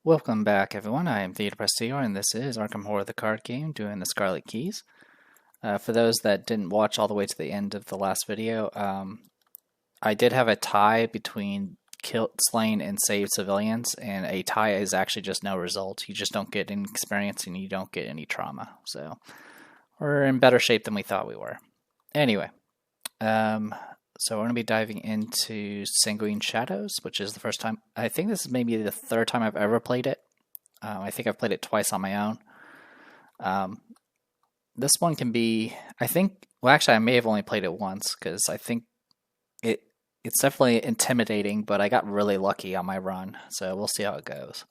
Welcome back, everyone. I am Theodore Prestige, and this is Arkham Horror, the card game, doing the Scarlet Keys. For those that didn't watch all the way to the end of the last video, I did have a tie between slain and saved civilians, and a tie is actually just no result. You just don't get any experience, and you don't get any trauma. So we're in better shape than we thought we were. Anyway, so we're going to be diving into Sanguine Shadows, which is the first time. I think this is maybe the third time I've ever played it. I think I've played it twice on my own. This one can be, well, actually, I may have only played it once because I think it's definitely intimidating, but I got really lucky on my run, so we'll see how it goes.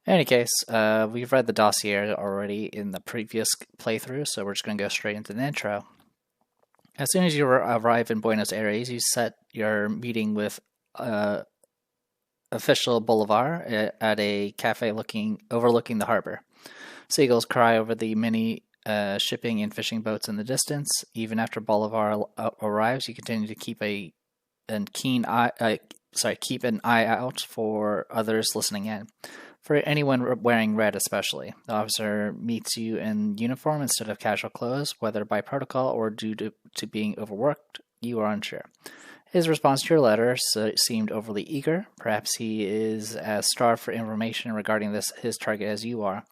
In any case, we've read the dossier already in the previous playthrough, so we're just going to go straight into the intro. As soon as you arrive in Buenos Aires, you set your meeting with official Bolivar at a cafe overlooking the harbor. Seagulls cry over the many shipping and fishing boats in the distance. Even after Bolivar arrives, you continue to keep keep an eye out for others listening in. For anyone wearing red especially. The officer meets you in uniform instead of casual clothes, whether by protocol or due to being overworked, you are unsure. His response to your letter seemed overly eager. Perhaps he is as starved for information regarding his target as you are.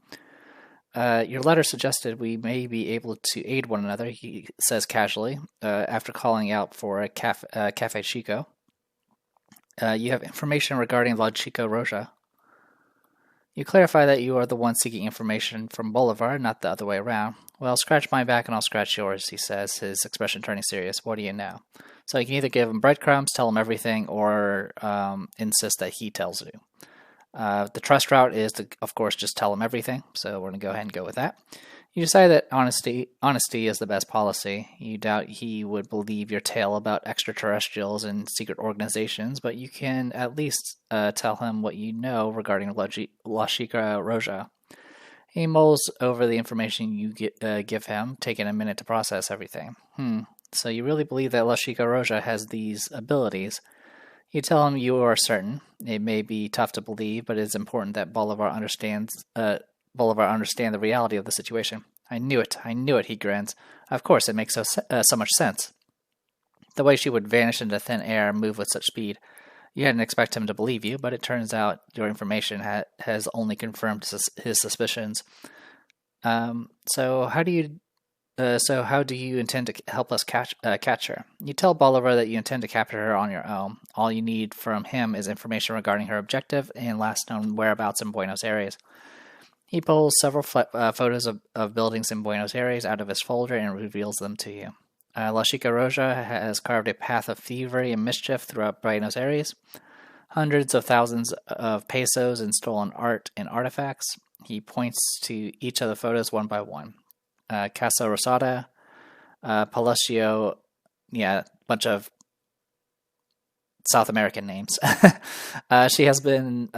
Your letter suggested we may be able to aid one another, he says casually, after calling out for a Cafe Chico. You have information regarding La Chica Roja. You clarify that you are the one seeking information from Bolivar, not the other way around. Well, scratch my back and I'll scratch yours, he says, his expression turning serious. What do you know? So you can either give him breadcrumbs, tell him everything, or insist that he tells you. The trust route is to, of course, just tell him everything, so we're going to go ahead and go with that. You decide that honesty is the best policy. You doubt he would believe your tale about extraterrestrials and secret organizations, but you can at least tell him what you know regarding La Chica Roja. He mulls over the information you give him, taking a minute to process everything. So you really believe that La Chica Roja has these abilities? You tell him you are certain. It may be tough to believe, but it is important that Bolivar understand the reality of the situation. I knew it, he grins. Of course, it makes so much sense. The way she would vanish into thin air and move with such speed. You hadn't expected him to believe you, but it turns out your information has only confirmed his suspicions. So how do you intend to help us catch her? You tell Bolivar that you intend to capture her on your own. All you need from him is information regarding her objective and last known whereabouts in Buenos Aires. He pulls several photos of buildings in Buenos Aires out of his folder and reveals them to you. La Chica Roja has carved a path of thievery and mischief throughout Buenos Aires. Hundreds of thousands of pesos in stolen art and artifacts. He points to each of the photos one by one. Casa Rosada, Palacio, bunch of South American names. She has been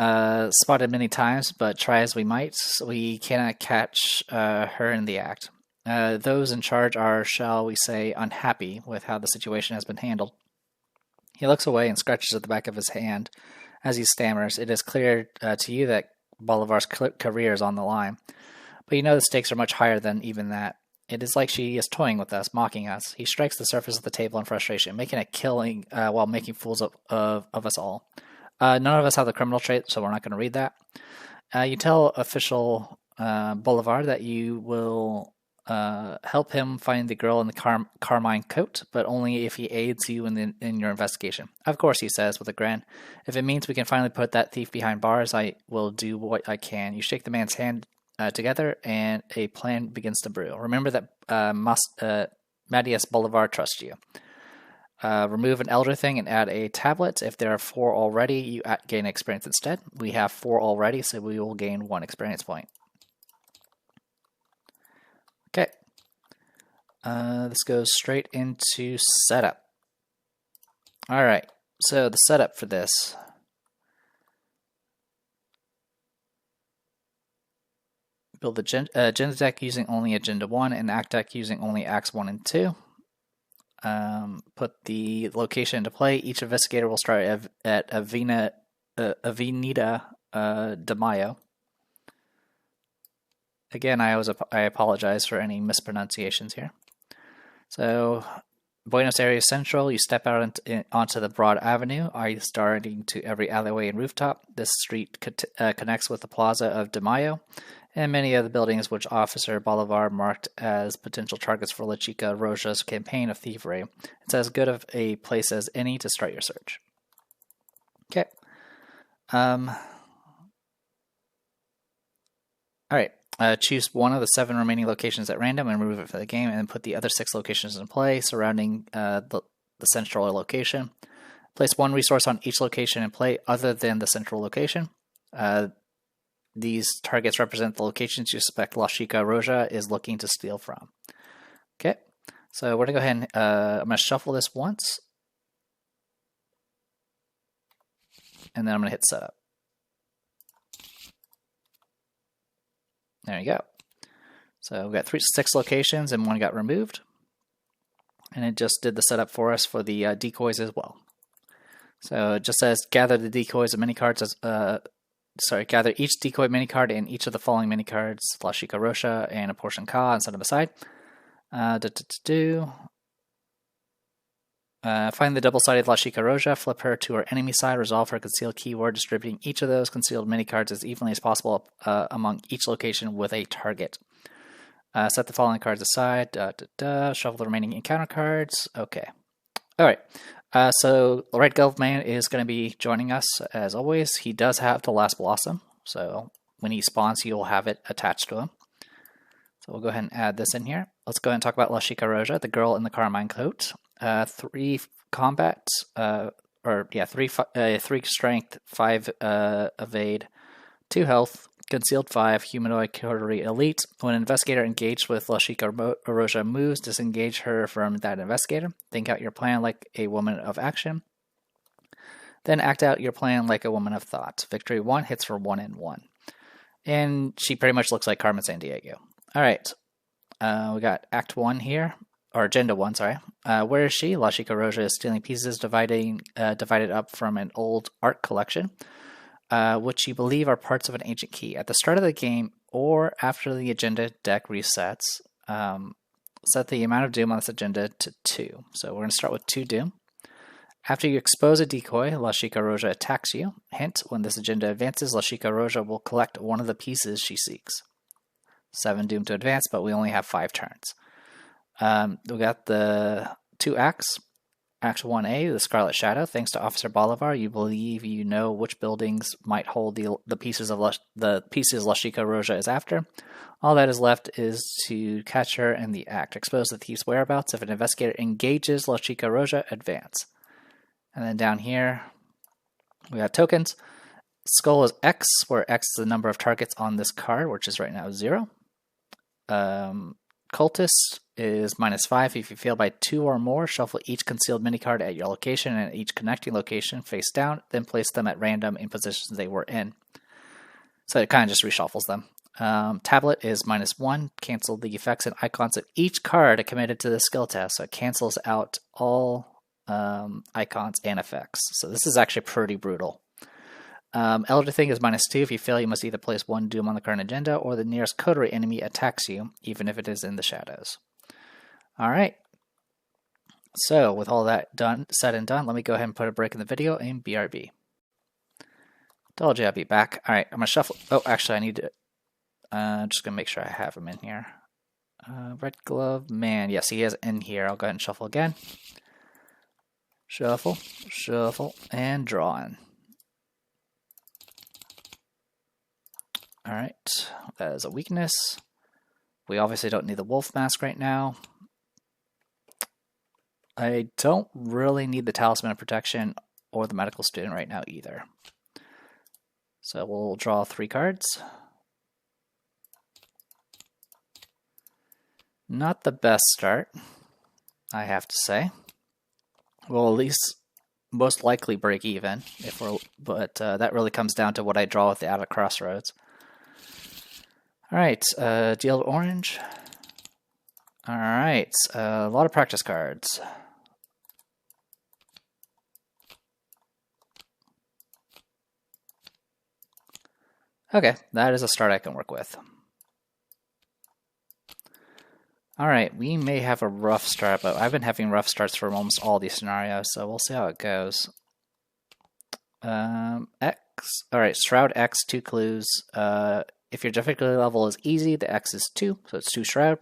spotted many times, but try as we might, we cannot catch her in the act. Those in charge are, shall we say, unhappy with how the situation has been handled. He looks away and scratches at the back of his hand as he stammers. It is clear to you that Bolivar's career is on the line, but you know the stakes are much higher than even that. It is like she is toying with us, mocking us. He strikes the surface of the table in frustration, making a killing while making fools of us all. None of us have the criminal trait, so we're not going to read that. You tell official Bolivar that you will help him find the girl in the carmine coat, but only if he aids you in your investigation. Of course, he says with a grin. If it means we can finally put that thief behind bars, I will do what I can. You shake the man's hand together, and a plan begins to brew. Remember that Matias Bolivar trusts you. Remove an elder thing and add a tablet. If there are 4 already, you gain experience instead. We have 4 already, so we will gain 1 experience point. Okay. This goes straight into setup. Alright, so the setup for this. Build the agenda deck using only Agenda 1 and Act deck using only Acts 1 and 2. Put the location into play. Each investigator will start at Avenida De Mayo. Again, I apologize for any mispronunciations here. So, Buenos Aires Central, you step out onto the broad avenue, starting to every alleyway and rooftop. This street connects with the plaza of De Mayo and many of the buildings which Officer Bolivar marked as potential targets for La Chica Roja's campaign of thievery. It's as good of a place as any to start your search. Okay. Alright. Choose one of the 7 remaining locations at random and remove it from the game, and then put the other 6 locations in play surrounding the central location. Place 1 resource on each location in play other than the central location. These targets represent the locations you suspect La Chica Roja is looking to steal from. Okay, so we're going to go ahead and I'm going to shuffle this once. And then I'm going to hit setup. There you go. So we've got 6 locations and 1 got removed. And it just did the setup for us for the decoys as well. So it just says gather the decoys of mini cards as gather each decoy mini card and each of the following mini cards, La Chica Roja and a portion Ka, and set them aside. Find the double-sided La Chica Roja, flip her to her enemy side, resolve her concealed keyword, distributing each of those concealed mini cards as evenly as possible among each location with a target. Set the following cards aside, shuffle the remaining encounter cards. Okay. Alright. So the Red Glove Man is going to be joining us as always. He does have the Last Blossom, so when he spawns, you'll have it attached to him. So we'll go ahead and add this in here. Let's go ahead and talk about La Chica Roja, the girl in the carmine coat. 3 combat, 3 strength, 5 evade, 2 health, concealed 5, humanoid coterie elite. When an investigator engaged with La Chica Roja moves, disengage her from that investigator. Think out your plan like a woman of action. Then act out your plan like a woman of thought. Victory 1 hits for 1 and 1. And she pretty much looks like Carmen Sandiego. Alright, we got Act 1 here. Or Agenda 1, sorry. Where is she? La Chica Roja is stealing pieces divided up from an old art collection, which you believe are parts of an ancient key. At the start of the game, or after the agenda deck resets, set the amount of doom on this agenda to 2. So we're going to start with 2 doom. After you expose a decoy, La Chica Roja attacks you. Hint, when this agenda advances, La Chica Roja will collect one of the pieces she seeks. 7 doom to advance, but we only have 5 turns. We got the 2 acts. Act 1A, the Scarlet Shadow. Thanks to Officer Bolivar, you believe you know which buildings might hold the pieces of La Chica Roja is after. All that is left is to catch her in the act. Expose the thief's whereabouts. If an investigator engages La Chica Roja, advance. And then down here, we got tokens. Skull is X, where X is the number of targets on this card, which is right now 0. Cultist is -5. If you fail by 2 or more, shuffle each concealed minicard at your location and each connecting location face down, then place them at random in positions they were in. So it kind of just reshuffles them. Tablet is -1. Cancel the effects and icons of each card committed to the skill test. So it cancels out all icons and effects. So this is actually pretty brutal. Elder Thing is -2. If you fail, you must either place 1 doom on the current agenda or the nearest coterie enemy attacks you, even if it is in the shadows. Alright. So, with all that said and done, let me go ahead and put a break in the video and BRB. Told you I'd be back. Alright, I'm going to shuffle. Oh, actually, I need to. Just going to make sure I have him in here. Red Glove Man. Yes, he is in here. I'll go ahead and shuffle again. Shuffle, shuffle, and draw in. Alright, that is a weakness. We obviously don't need the wolf mask right now. I don't really need the talisman of protection or the medical student right now either. So we'll draw 3 cards. Not the best start, I have to say. We'll at least most likely break even, but that really comes down to what I draw with the Out of Crossroads. Alright, deal orange. Alright, a lot of practice cards. Okay, that is a start I can work with. Alright, we may have a rough start, but I've been having rough starts for almost all these scenarios, so we'll see how it goes. X. Alright, Shroud X, 2 clues. If your difficulty level is easy, the X is 2, so it's 2 Shroud.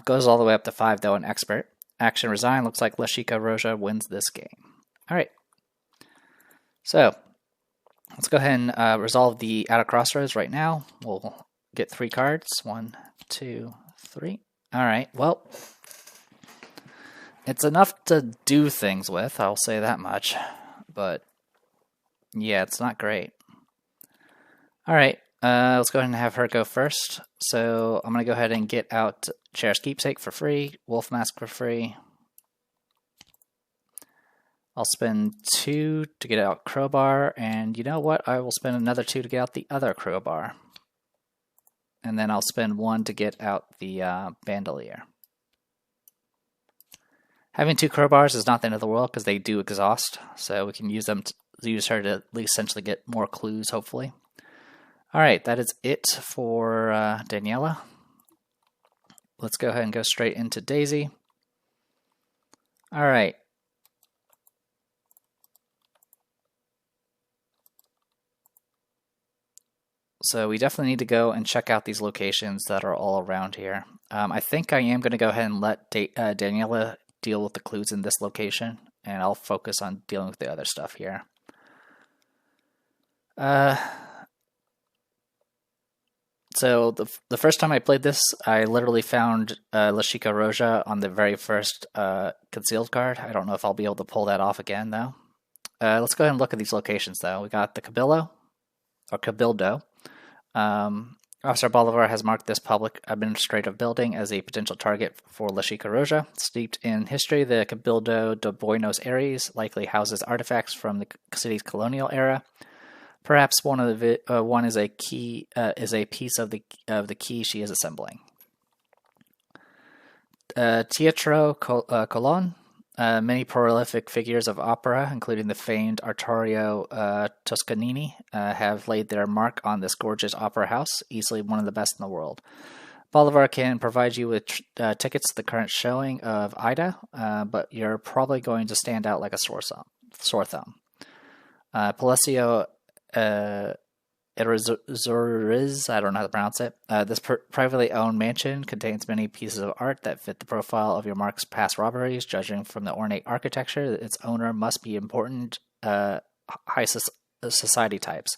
Goes all the way up to 5, though, in Expert. Action Resign. Looks like Lashika Roja wins this game. Alright. So, let's go ahead and resolve the Outer Crossroads right now. We'll get 3 cards. 1, 2, 3. Alright, well, it's enough to do things with, I'll say that much. But, yeah, it's not great. Alright, let's go ahead and have her go first. So, I'm going to go ahead and get out Chair's Keepsake for free, Wolf Mask for free. I'll spend 2 to get out Crowbar, and you know what? I will spend another 2 to get out the other Crowbar. And then I'll spend 1 to get out the Bandolier. Having 2 Crowbars is not the end of the world because they do exhaust, so we can use them to use her to at least essentially get more clues, hopefully. Alright, that is it for Daniela. Let's go ahead and go straight into Daisy. Alright. So we definitely need to go and check out these locations that are all around here. I think I am going to go ahead and let Daniela deal with the clues in this location, and I'll focus on dealing with the other stuff here. So the first time I played this, I literally found Lashika Roja on the very first concealed card. I don't know if I'll be able to pull that off again, though. Let's go ahead and look at these locations, though. We got the Cabildo. Officer Bolivar has marked this public administrative building as a potential target for Lashika Roja. Steeped in history, the Cabildo de Buenos Aires likely houses artifacts from the city's colonial era. Perhaps one is a piece of the key she is assembling. Teatro Colon. Many prolific figures of opera, including the famed Arturo Toscanini, have laid their mark on this gorgeous opera house, easily one of the best in the world. Bolivar can provide you with tickets to the current showing of Ida, but you're probably going to stand out like a sore thumb. Palacio Errázuriz, I don't know how to pronounce it. This privately owned mansion contains many pieces of art that fit the profile of your mark's past robberies. Judging from the ornate architecture, its owner must be important high society types.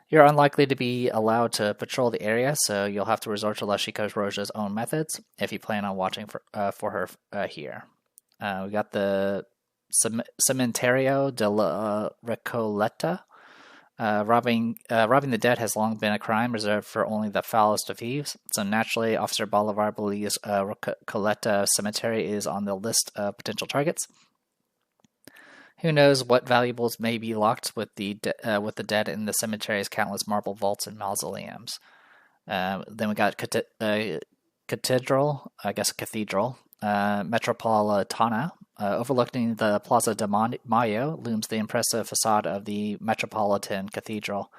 You're unlikely to be allowed to patrol the area, so you'll have to resort to Lashika Roja's own methods if you plan on watching for her here. We got the Cementerio de la Recoleta. Robbing the dead has long been a crime reserved for only the foulest of thieves, so naturally Officer Bolivar believes Recoleta Cemetery is on the list of potential targets. Who knows what valuables may be locked with the dead in the cemetery's countless marble vaults and mausoleums. Then we got Cathedral, Metropolitana. Overlooking the Plaza de Mayo looms the impressive facade of the Metropolitan Cathedral.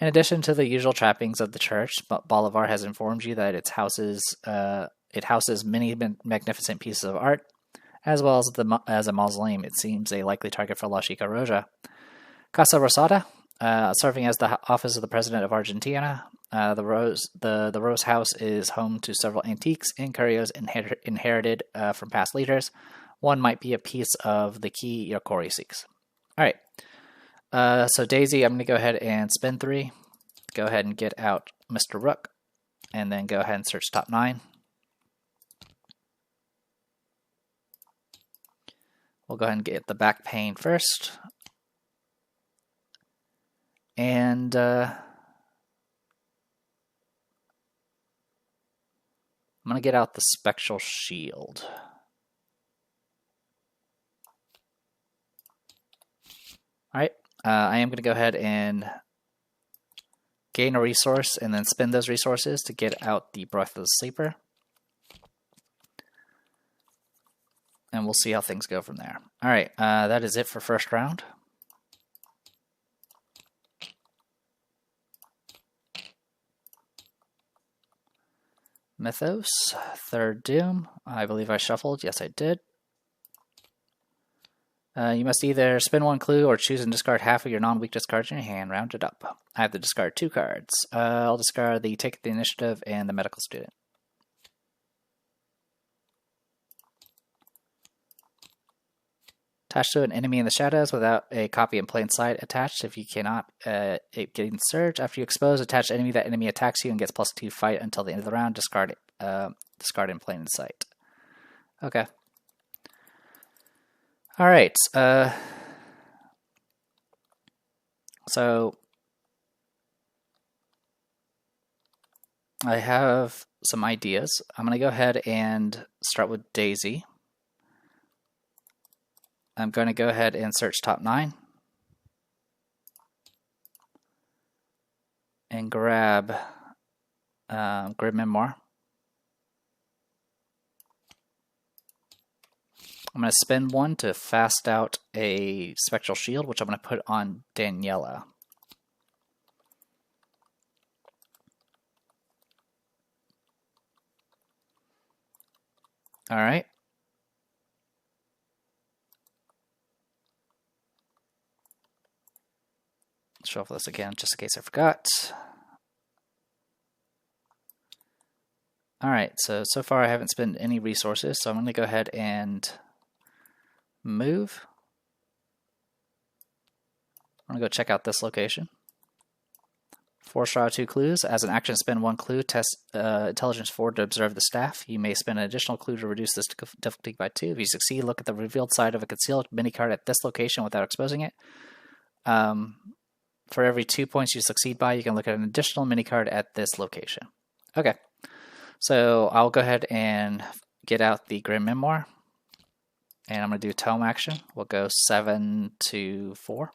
In addition to the usual trappings of the church, Bolivar has informed you that it houses many magnificent pieces of art, as well as a mausoleum. It seems a likely target for Lashika Roja. Casa Rosada, serving as the office of the President of Argentina, the Rose House is home to several antiques and curios inherited from past leaders. One might be a piece of the key Yokori seeks. Alright, so Daisy, I'm going to go ahead and spend 3. Go ahead and get out Mr. Rook, and then go ahead and search top 9. We'll go ahead and get the back pane first. And I'm going to get out the Spectral Shield. Alright, I am going to go ahead and gain a resource and then spend those resources to get out the Breathless Sleeper. And we'll see how things go from there. Alright, that is it for first round. Mythos, third Doom. I believe I shuffled. Yes, I did. You must either spin one clue or choose and discard half of your non-weakness cards in your hand, rounded up. I have to discard 2 cards. I'll discard the Take the Initiative and the Medical Student. Attached to an enemy in the shadows without a copy in plain sight attached. If you cannot, it getting surge. After you expose attached enemy, that enemy attacks you and gets +2 fight until the end of the round. Discard it. Discard in plain sight. Okay. All right. So I have some ideas. I'm going to go ahead and start with Daisy. I'm going to go ahead and search top 9 and grab Grim Memoir. I'm going to spend 1 to fast out a Spectral Shield, which I'm going to put on Daniela. All right. Shuffle this again, just in case I forgot. All right, so far I haven't spent any resources, so I'm going to go ahead and move. I'm going to go check out this location. 4 straw, 2 clues. As an action, spend 1 clue. Test Intelligence 4 to observe the staff. You may spend an additional clue to reduce this difficulty by 2. If you succeed, look at the revealed side of a concealed mini card at this location without exposing it. For every 2 points you succeed by, you can look at an additional mini card at this location. Okay, so I'll go ahead and get out the Grim Memoir, and I'm going to do Tome action. We'll go 7 to 4.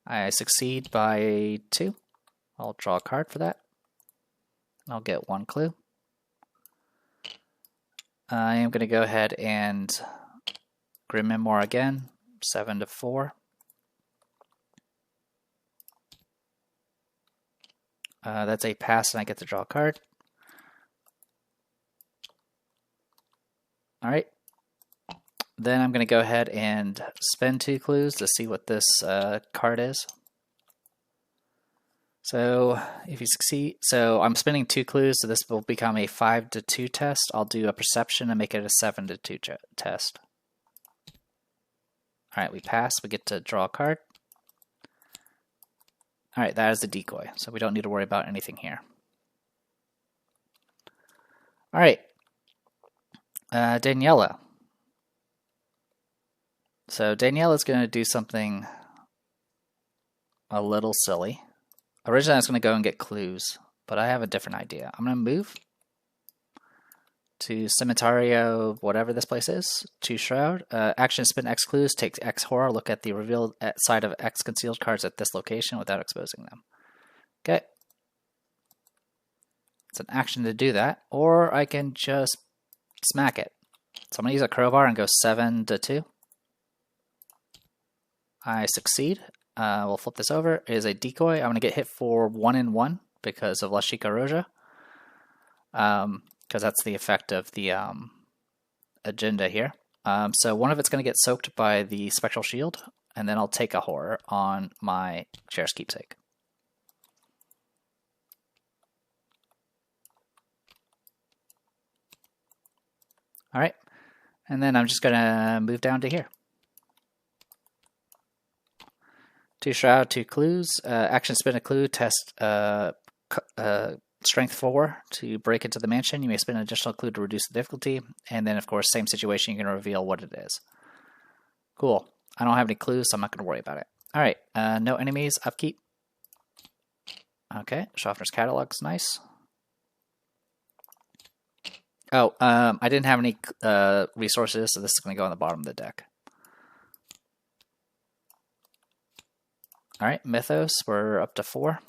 I succeed by 2. I'll draw a card for that. I'll get 1 clue. I am going to go ahead and Grim Memoir again, 7 to 4. That's a pass, and I get to draw a card. All right. Then I'm going to go ahead and spend 2 clues to see what this card is. So if you succeed, so I'm spending 2 clues, so this will become a 5 to 2 test. I'll do a perception and make it a 7 to 2 test. All right, we pass. We get to draw a card. All right, that is the decoy, so we don't need to worry about anything here. All right, Daniela. So Daniela's going to do something a little silly. Originally I was going to go and get clues, but I have a different idea. I'm going to move to Cementario, whatever this place is, to Shroud. Action, spin X clues, take X horror, look at the revealed side of X concealed cards at this location without exposing them. Okay. It's an action to do that, or I can just smack it. So I'm going to use a crowbar and go 7 to 2. I succeed. We'll flip this over. It is a decoy. I'm going to get hit for 1 in 1 because of Lashika Roja. Because that's the effect of the agenda here. So one of it's going to get soaked by the Spectral Shield, and then I'll take a horror on my Chair's Keepsake. All right, and then I'm just going to move down to here. 2 Shroud, 2 clues. Action, spin a clue, test Strength 4 to break into the mansion. You may spend an additional clue to reduce the difficulty. And then, of course, same situation, you're going to reveal what it is. Cool. I don't have any clues, so I'm not going to worry about it. All right. No enemies. Upkeep. Okay. Schaffner's Catalog's nice. Oh, I didn't have any resources, so this is going to go on the bottom of the deck. All right. Mythos, we're up to 4.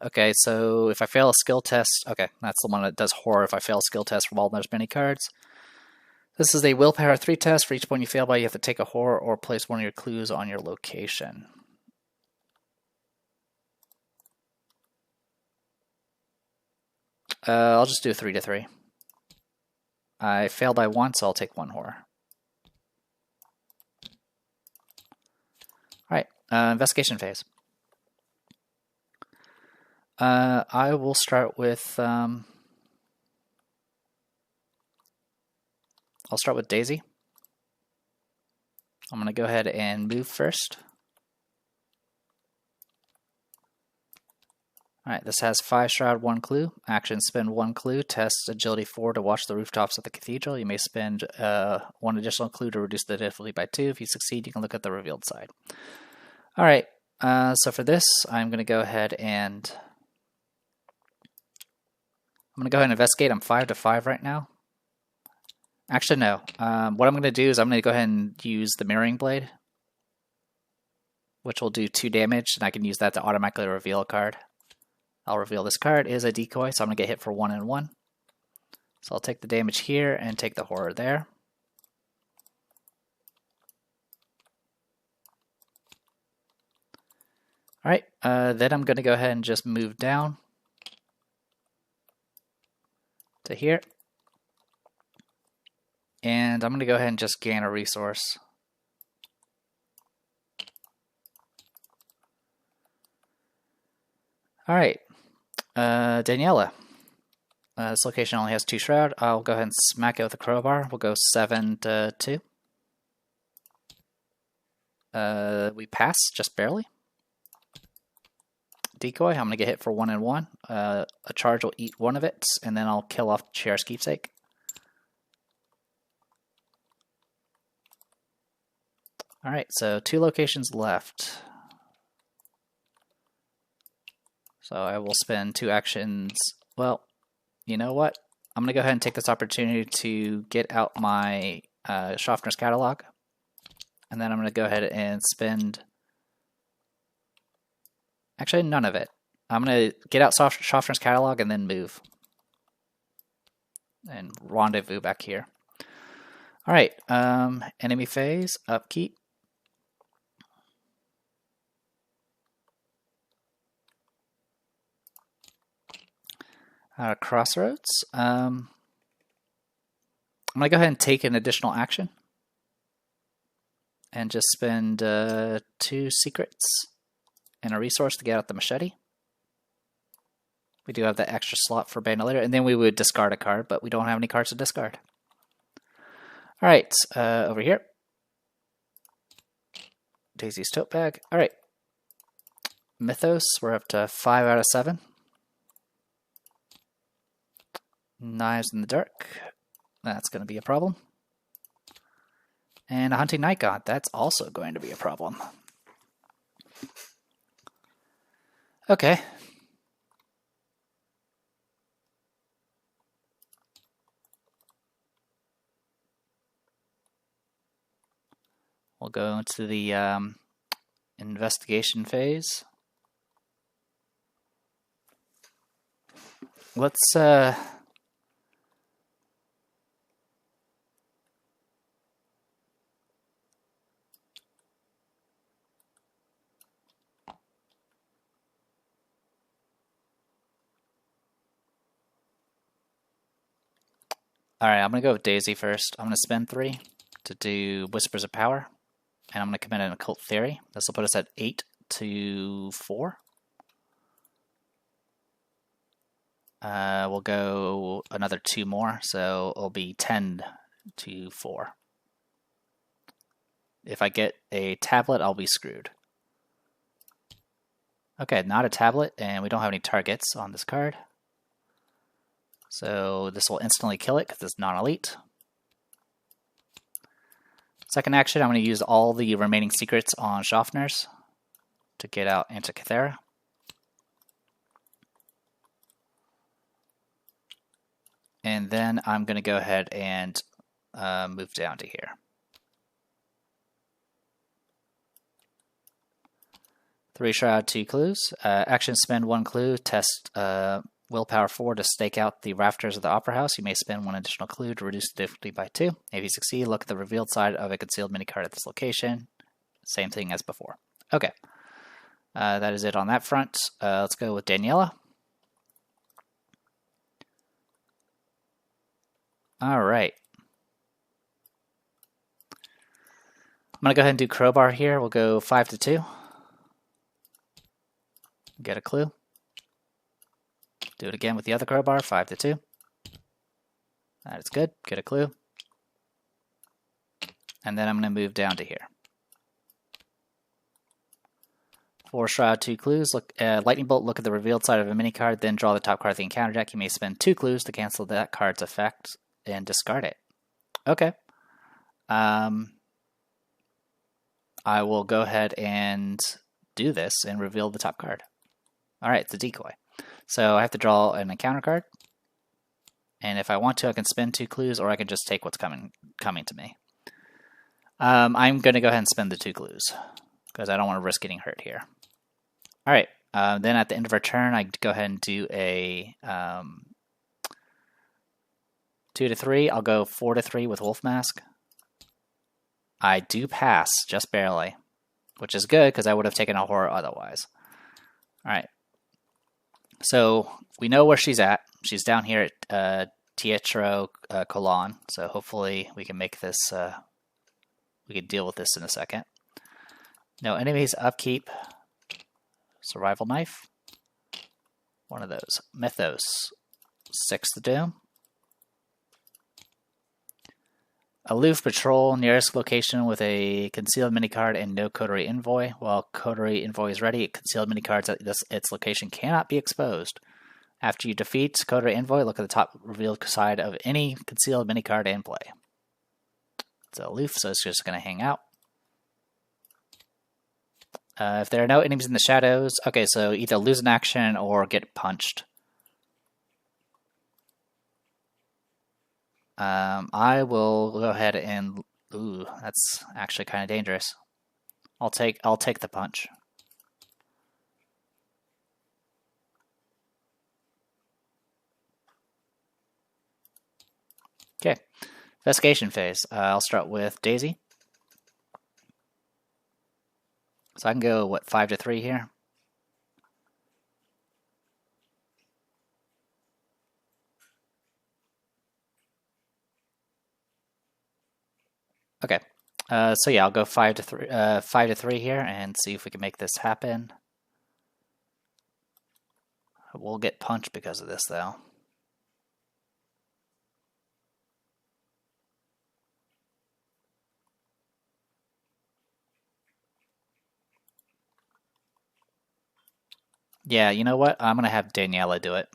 Okay, so if I fail a skill test, okay, that's the one that does horror. If I fail a skill test from all those many cards. This is a willpower 3 test. For each point you fail by, you have to take a horror or place one of your clues on your location. I'll just do a 3-3. I failed by 1, so I'll take 1 horror. Alright, investigation phase. I will start with I'll start with Daisy. I'm going to go ahead and move first. Alright, this has 5 Shroud, 1 Clue. Action, spend 1 Clue. Test Agility 4 to watch the rooftops of the cathedral. You may spend 1 additional clue to reduce the difficulty by 2. If you succeed, you can look at the revealed side. Alright, so for this, I'm going to go ahead and investigate. I'm 5 to 5 right now. Actually, no. What I'm going to do is I'm going to go ahead and use the Mirroring Blade, which will do 2 damage, and I can use that to automatically reveal a card. I'll reveal this card is a decoy, so I'm going to get hit for 1 and 1. So I'll take the damage here and take the horror there. Alright, then I'm going to go ahead and just move down to here. And I'm going to go ahead and just gain a resource. Alright, Daniela. This location only has 2 Shroud. I'll go ahead and smack it with a crowbar. We'll go 7 to 2. We pass, just barely. Decoy, I'm going to get hit for 1 and 1. A charge will eat 1 of it, and then I'll kill off Chair's Keepsake. Alright, so 2 locations left. So I will spend 2 actions. Well, you know what? I'm going to go ahead and take this opportunity to get out my Schaffner's Catalog. And then I'm going to go ahead and spend... Actually, none of it. I'm going to get out Schaffner's Catalog and then move. And rendezvous back here. Alright, enemy phase, upkeep. Crossroads. I'm going to go ahead and take an additional action. And just spend 2 secrets and a resource to get out the machete. We do have that extra slot for Bandolier, and then we would discard a card, but we don't have any cards to discard. Alright, over here. Daisy's tote bag. Alright. Mythos, we're up to 5 out of 7. Knives in the Dark. That's going to be a problem. And a Hunting Night God. That's also going to be a problem. Okay. We'll go into the investigation phase. Let's Alright, I'm going to go with Daisy first. I'm going to spend 3 to do Whispers of Power. And I'm going to commit an Occult Theory. This will put us at 8 to 4. We'll go another 2 more, so it'll be 10 to 4. If I get a tablet, I'll be screwed. Okay, not a tablet, and we don't have any targets on this card. So this will instantly kill it because it's non-elite. Second action, I'm going to use all the remaining secrets on Schaffner's to get out into Cathera. And then I'm going to go ahead and move down to here. 3 Shroud, 2 Clues. Action, spend 1 clue. Test Willpower 4 to stake out the rafters of the Opera House. You may spend 1 additional clue to reduce the difficulty by 2. If you succeed, look at the revealed side of a concealed mini-card at this location. Same thing as before. Okay. That is it on that front. Let's go with Daniela. All right. I'm going to go ahead and do crowbar here. We'll go 5 to 2. Get a clue. Do it again with the other crowbar, 5 to 2. That's good. Get a clue. And then I'm going to move down to here. 4 shroud, 2 clues. Look, lightning bolt. Look at the revealed side of a mini card, then draw the top card of the encounter deck. You may spend 2 clues to cancel that card's effect and discard it. Okay. I will go ahead and do this and reveal the top card. All right, it's a decoy. So I have to draw an encounter card. And if I want to, I can spend 2 clues, or I can just take what's coming to me. I'm going to go ahead and spend the 2 clues, because I don't want to risk getting hurt here. All right, then at the end of our turn, I go ahead and do a 2 to 3. I'll go 4 to 3 with Wolf Mask. I do pass, just barely, which is good, because I would have taken a horror otherwise. All right. So we know where she's at. She's down here at Teatro Colon. So hopefully we can make this, we can deal with this in a second. No enemies, upkeep, survival knife. One of those. Mythos, 6 to doom. Aloof patrol nearest location with a concealed minicard and no coterie envoy. While coterie envoy is ready, concealed minicards at its location cannot be exposed. After you defeat coterie envoy, look at the top revealed side of any concealed minicard in play. It's aloof, so it's just going to hang out. If there are no enemies in the shadows, okay, so either lose an action or get punched. I will go ahead and, ooh, that's actually kind of dangerous. I'll take the punch. Okay, investigation phase. I'll start with Daisy. So I can go, what, 5 to 3 here? Okay, so yeah, I'll go 5 to 3 here and see if we can make this happen. We'll get punched because of this, though. Yeah, you know what? I'm going to have Daniela do it.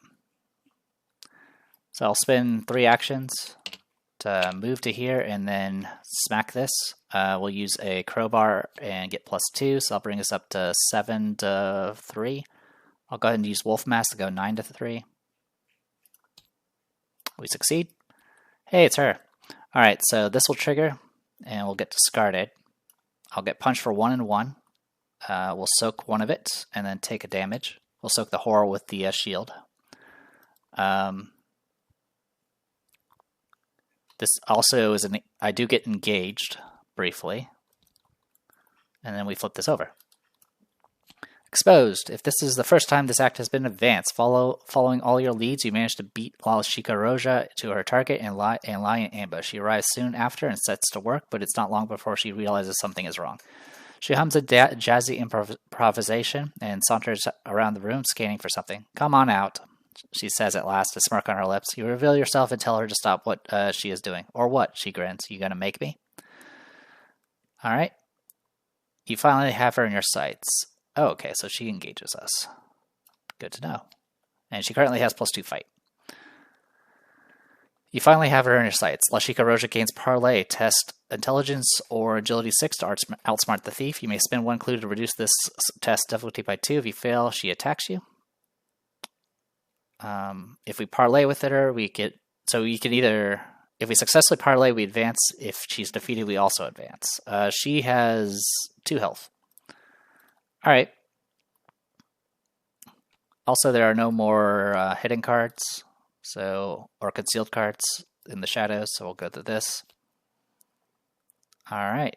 So I'll spend 3 actions to move to here and then smack this. We'll use a crowbar and get +2, so I'll bring us up to 7 to 3. I'll go ahead and use Wolf Mask to go 9 to 3. We succeed. Hey, it's her. Alright, so this will trigger, and we'll get discarded. I'll get punched for 1 and 1. We'll soak one of it, and then take a damage. We'll soak the horror with the shield. This also is I do get engaged briefly, and then we flip this over. Exposed. If this is the first time this act has been advanced, following all your leads, you manage to beat La Chica Roja to her target and lie in ambush. She arrives soon after and sets to work, but it's not long before she realizes something is wrong. She hums a jazzy improvisation and saunters around the room, scanning for something. Come on out, she says at last, a smirk on her lips. You reveal yourself and tell her to stop what she is doing. Or what? She grins. You gonna make me? All right. You finally have her in your sights. Oh, okay, so she engages us. Good to know. And she currently has +2 fight. You finally have her in your sights. La Chica Roja gains Parlay. Test Intelligence or Agility 6 to outsmart the thief. You may spend 1 clue to reduce this test difficulty by 2. If you fail, she attacks you. If we parlay with her, we get... So you can either... If we successfully parlay, we advance. If she's defeated, we also advance. She has 2 health. Alright. Also, there are no more hidden cards, or concealed cards in the shadows, so we'll go to this. Alright.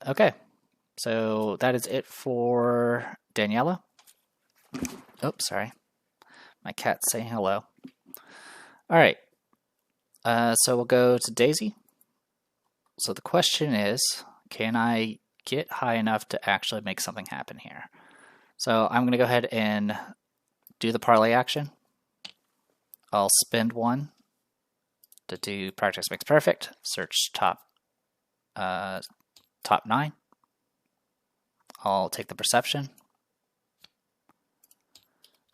Okay. So that is it for Daniela. Oops, sorry. My cat's saying hello. Alright, so we'll go to Daisy. So the question is, can I get high enough to actually make something happen here? So I'm going to go ahead and do the parlay action. I'll spend one to do practice makes perfect. Search top 9. I'll take the perception.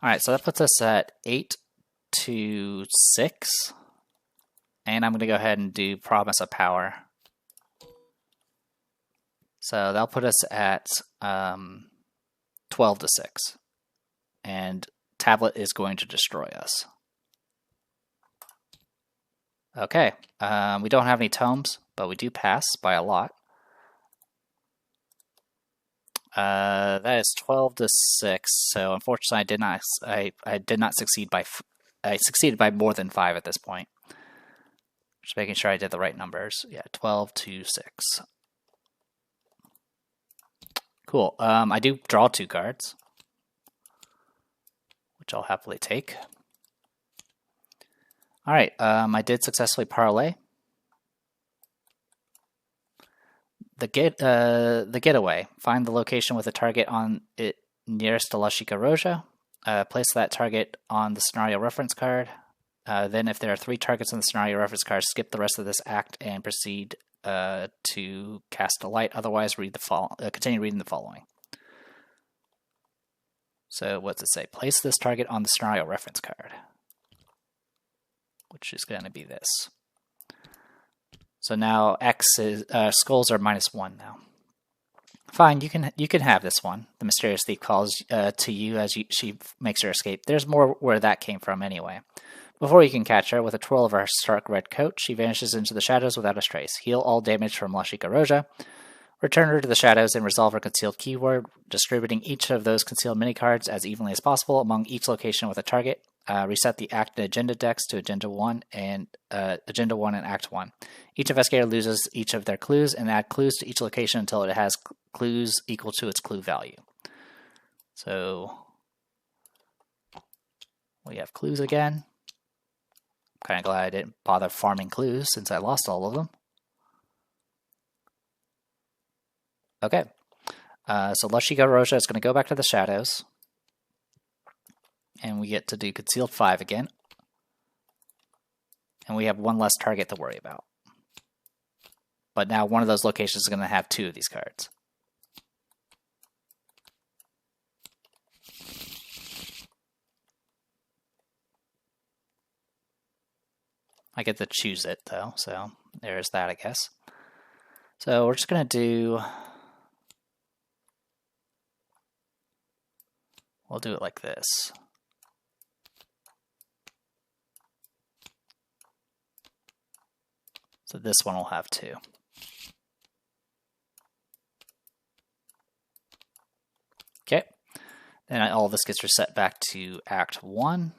Alright, so that puts us at 8 to 6. And I'm going to go ahead and do promise of power. So that'll put us at 12 to 6. And tablet is going to destroy us. Okay, we don't have any tomes, but we do pass by a lot. That is 12 to 6. So unfortunately, I did not succeed by. I succeeded by more than 5 at this point. Just making sure I did the right numbers. Yeah, 12 to 6. Cool. I do draw 2 cards, which I'll happily take. All right. I did successfully parlay. The getaway. Find the location with a target on it nearest to Lashika Roja. Place that target on the scenario reference card. Then, if there are 3 targets on the scenario reference card, skip the rest of this act and proceed to cast a light. Otherwise, continue reading the following. So, what's it say? Place this target on the scenario reference card, which is going to be this. So now X is skulls are -1 now. Fine, you can have this one. The mysterious thief calls to you as she makes her escape. There's more where that came from anyway. Before you can catch her, with a twirl of her stark red coat, she vanishes into the shadows without a trace. Heal all damage from Lashika Roja. Return her to the shadows and resolve her concealed keyword, distributing each of those concealed mini-cards as evenly as possible among each location with a target. Reset the Act and Agenda decks to Agenda 1 and Agenda 1 and Act 1. Each investigator loses each of their clues and add clues to each location until it has clues equal to its clue value. So we have clues again. I'm kind of glad I didn't bother farming clues since I lost all of them. Okay. So Lashika Roja is going to go back to the shadows. And we get to do Concealed 5 again. And we have one less target to worry about. But now one of those locations is going to have 2 of these cards. I get to choose it, though, so there's that, I guess. So we're just going to do... We'll do it like this. So this one will have 2. Okay. Then all of this gets reset back to Act 1.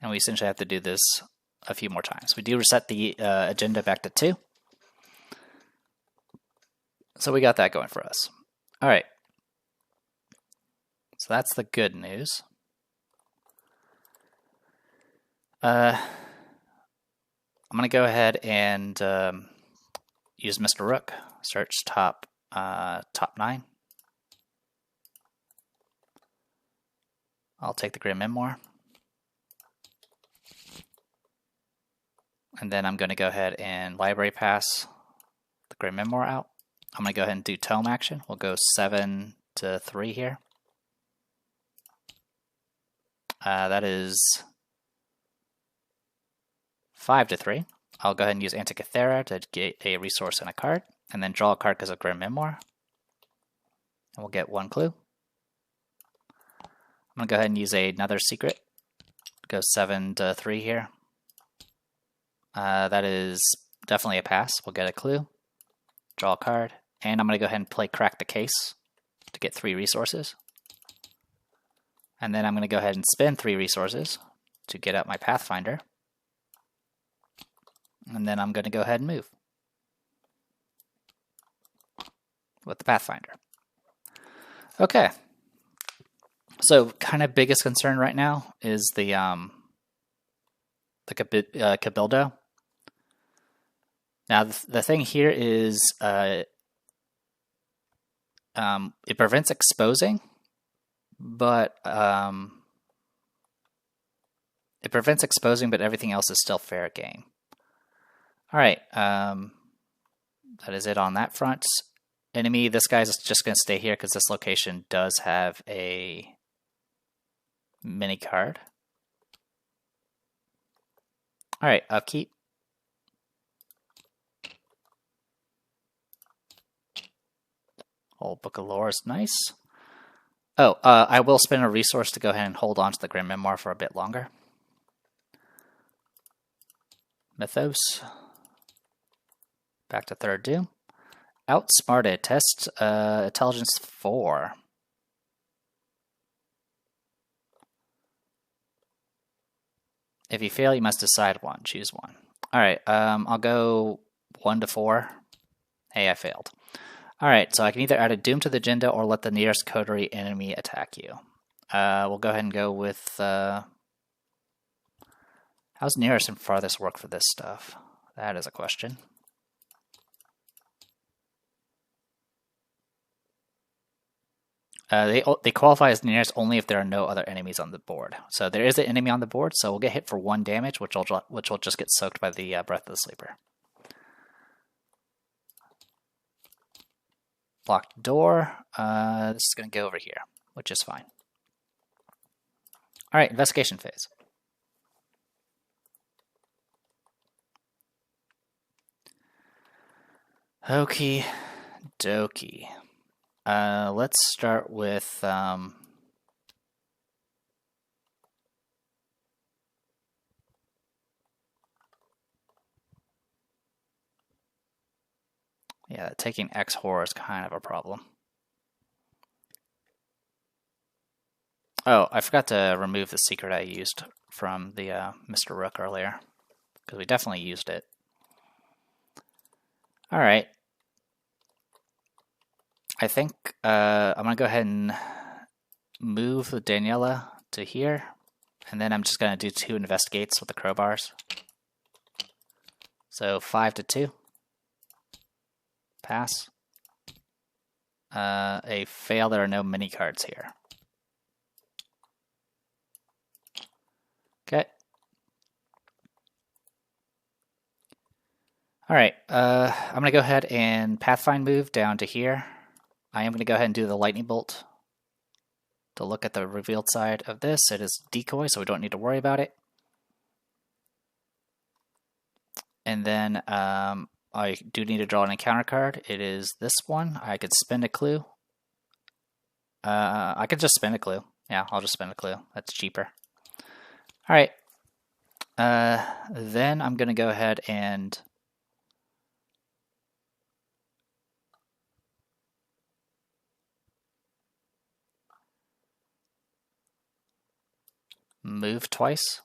And we essentially have to do this a few more times. We do reset the agenda back to 2. So we got that going for us. All right. So that's the good news. I'm going to go ahead and use Mr. Rook. Search top 9. I'll take the Grim Memoir. And then I'm going to go ahead and library pass the Grim Memoir out. I'm going to go ahead and do tome action. We'll go 7 to 3 here. That is 5 to 3. I'll go ahead and use Antikythera to get a resource and a card, and then draw a card because of Grim Memoir. And we'll get 1 clue. I'm going to go ahead and use another secret. Go 7 to 3 here. That is definitely a pass. We'll get a clue. Draw a card. And I'm going to go ahead and play Crack the Case to get 3 resources. And then I'm going to go ahead and spend 3 resources to get out my Pathfinder. And then I'm going to go ahead and move. with the Pathfinder. Okay. So, kind of biggest concern right now is the Cabildo. Now, the thing here is it prevents exposing, but everything else is still fair game. All right, that is it on that front. Enemy, this guy's just going to stay here because this location does have a mini card. All right, upkeep. Old Book of Lore is nice. Oh, I will spend a resource to go ahead and hold on to the Grim Memoir for a bit longer. Mythos. Back to third doom. Outsmarted. Test intelligence 4. If you fail, you must decide one. Choose one. All right. I'll go 1 to 4. Hey, I failed. All right. So I can either add a doom to the agenda or let the nearest coterie enemy attack you. We'll go ahead and go with. How's nearest and farthest work for this stuff? That is a question. They qualify as nearest only if there are no other enemies on the board. So there is an enemy on the board, so we'll get hit for 1 damage, which will just get soaked by the Breath of the Sleeper. Blocked door. This is going to go over here, which is fine. All right, investigation phase. Okie dokie. Let's start with yeah, taking X horror is kind of a problem. Oh, I forgot to remove the secret I used from the Mr. Rook earlier, because we definitely used it. All right. I think I'm going to go ahead and move the Daniela to here, and then I'm just going to do 2 investigates with the crowbars. So 5 to 2. Pass. A fail, there are no mini cards here. Okay. All right, I'm going to go ahead and Pathfind move down to here. I am going to go ahead and do the lightning bolt to look at the revealed side of this. It is decoy, so we don't need to worry about it. And then I do need to draw an encounter card. It is this one. I could spend a clue. I could just spend a clue. Yeah, I'll just spend a clue. That's cheaper. All right. Then I'm going to go ahead and move twice.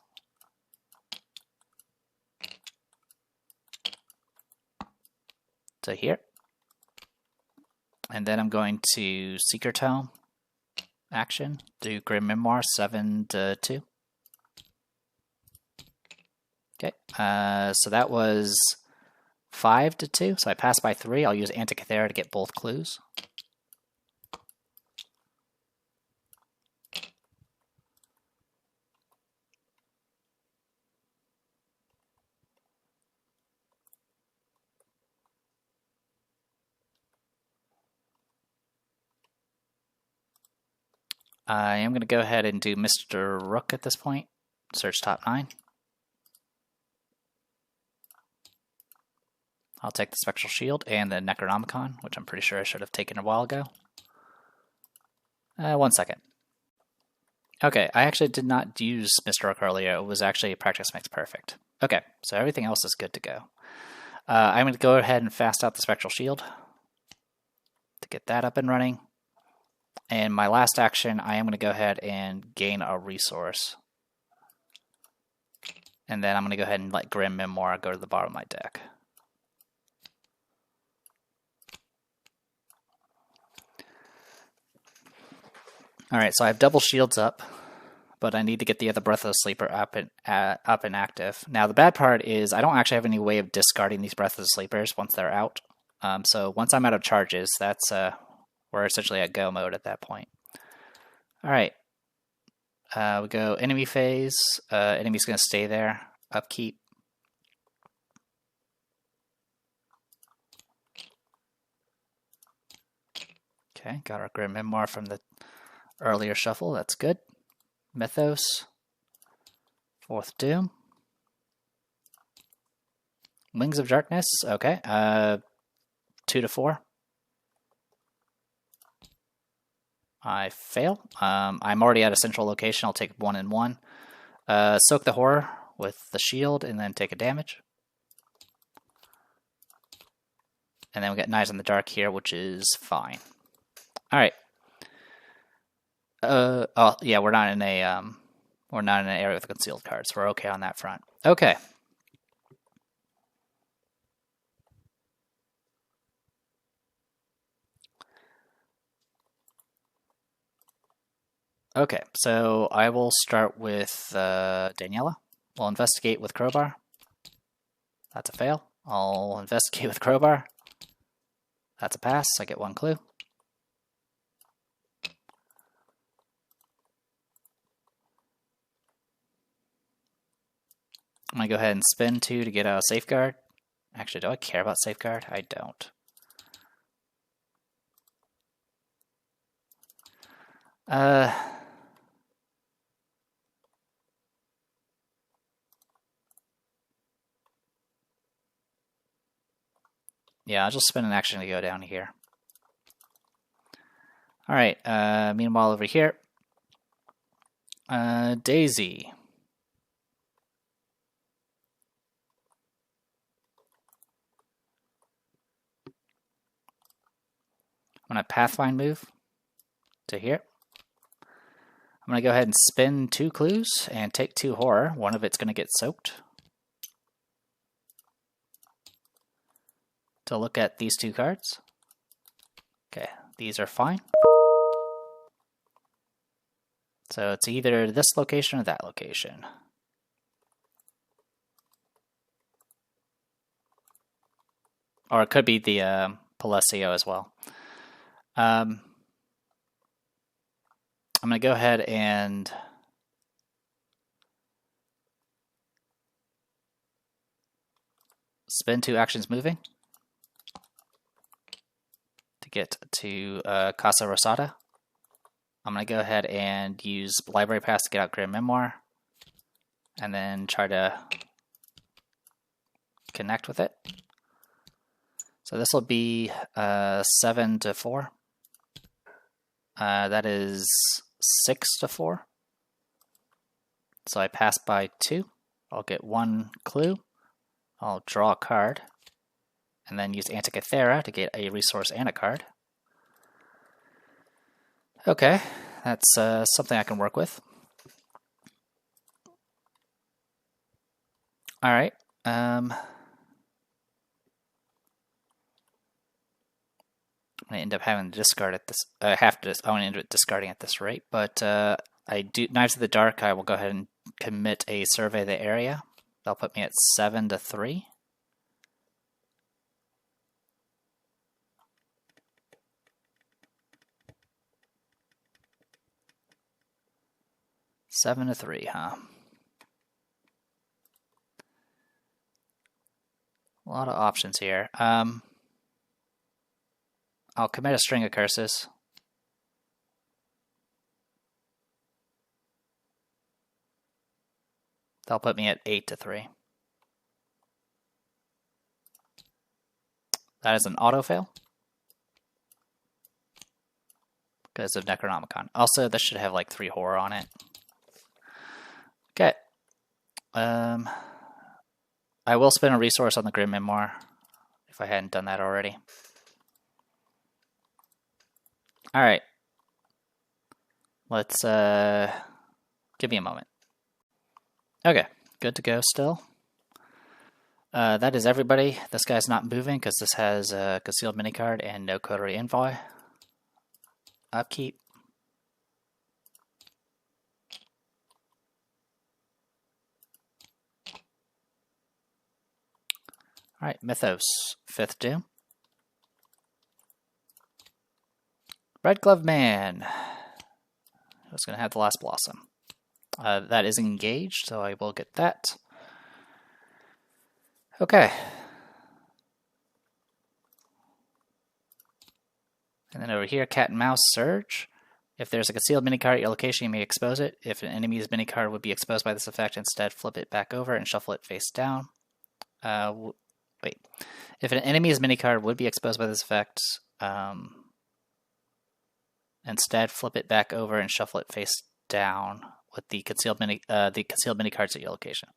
To here. And then I'm going to Secret Tome action, do Grim Memoir 7 to 2. Okay, so that was 5 to 2, so I passed by 3. I'll use Antikythera to get both clues. I am going to go ahead and do Mr. Rook at this point. Search top 9. I'll take the Spectral Shield and the Necronomicon, which I'm pretty sure I should have taken a while ago. 1 second. Okay, I actually did not use Mr. Rook earlier. It was actually a practice makes perfect. Okay, so everything else is good to go. I'm going to go ahead and fast out the Spectral Shield to get that up and running. And my last action, I am going to go ahead and gain a resource. And then I'm going to go ahead and let Grim Memoir go to the bottom of my deck. Alright, so I have double shields up, but I need to get the other Breath of the Sleeper up and active. Now, the bad part is I don't actually have any way of discarding these Breath of the Sleepers once they're out. So once I'm out of charges, that's we're essentially at go mode at that point. Alright. We go enemy phase. Enemy's going to stay there. Upkeep. Okay, got our Grim Memoir from the earlier shuffle. That's good. Mythos. Fourth Doom. Wings of Darkness. Okay. 2 to 4. I fail. I'm already at a central location. I'll take 1 and 1. Soak the Horror with the shield and then take a damage. And then we get Knives in the Dark here, which is fine. Alright. Oh yeah, we're not in an area with concealed cards. So we're okay on that front. Okay. Okay, so I will start with Daniela. We'll investigate with Crowbar. That's a fail. I'll investigate with Crowbar. That's a pass. I get 1 clue. I'm going to go ahead and spin 2 to get out a Safeguard. Actually, do I care about Safeguard? I don't. Yeah, I'll just spend an action to go down here. Alright, meanwhile over here. Daisy. I'm going to Pathfind move to here. I'm going to go ahead and spin 2 clues and take 2 horror. One of it's going to get soaked. To look at these 2 cards. Okay, these are fine. So it's either this location or that location. Or it could be the Palacio as well. I'm going to go ahead and spend 2 actions moving to get to Casa Rosada. I'm going to go ahead and use Library Pass to get out Grim Memoir and then try to connect with it. So this will be 7 to 4. That is 6 to 4. So I pass by 2. I'll get 1 clue. I'll draw a card. And then use Antikythera to get a resource and a card. Okay, that's something I can work with. Alright. I'm going to end up having to discard at this. I want to end up discarding at this rate, but I do Knives of the Dark. I will go ahead and commit a survey of the area. That'll put me at 7 to 3. Seven to 3, huh? A lot of options here. I'll commit a string of curses. That'll put me at 8 to 3. That is an auto fail because of Necronomicon. Also, this should have like 3 horror on it. Okay. I will spend a resource on the Grim Memoir if I hadn't done that already. Alright. Let's give me a moment. Okay, good to go still. That is everybody. This guy's not moving because this has a concealed mini card and no coterie envoy. Upkeep. Alright, Mythos, 5th Doom. Red Glove Man. Who's going to have the last Blossom? That is engaged, so I will get that. Okay. And then over here, Cat and Mouse Surge. If there's a concealed mini-card at your location, you may expose it. If an enemy's mini-card would be exposed by this effect, instead flip it back over and shuffle it face down. Wait. If an enemy's mini-card would be exposed by this effect, instead flip it back over and shuffle it face down with the concealed mini-cards at your location.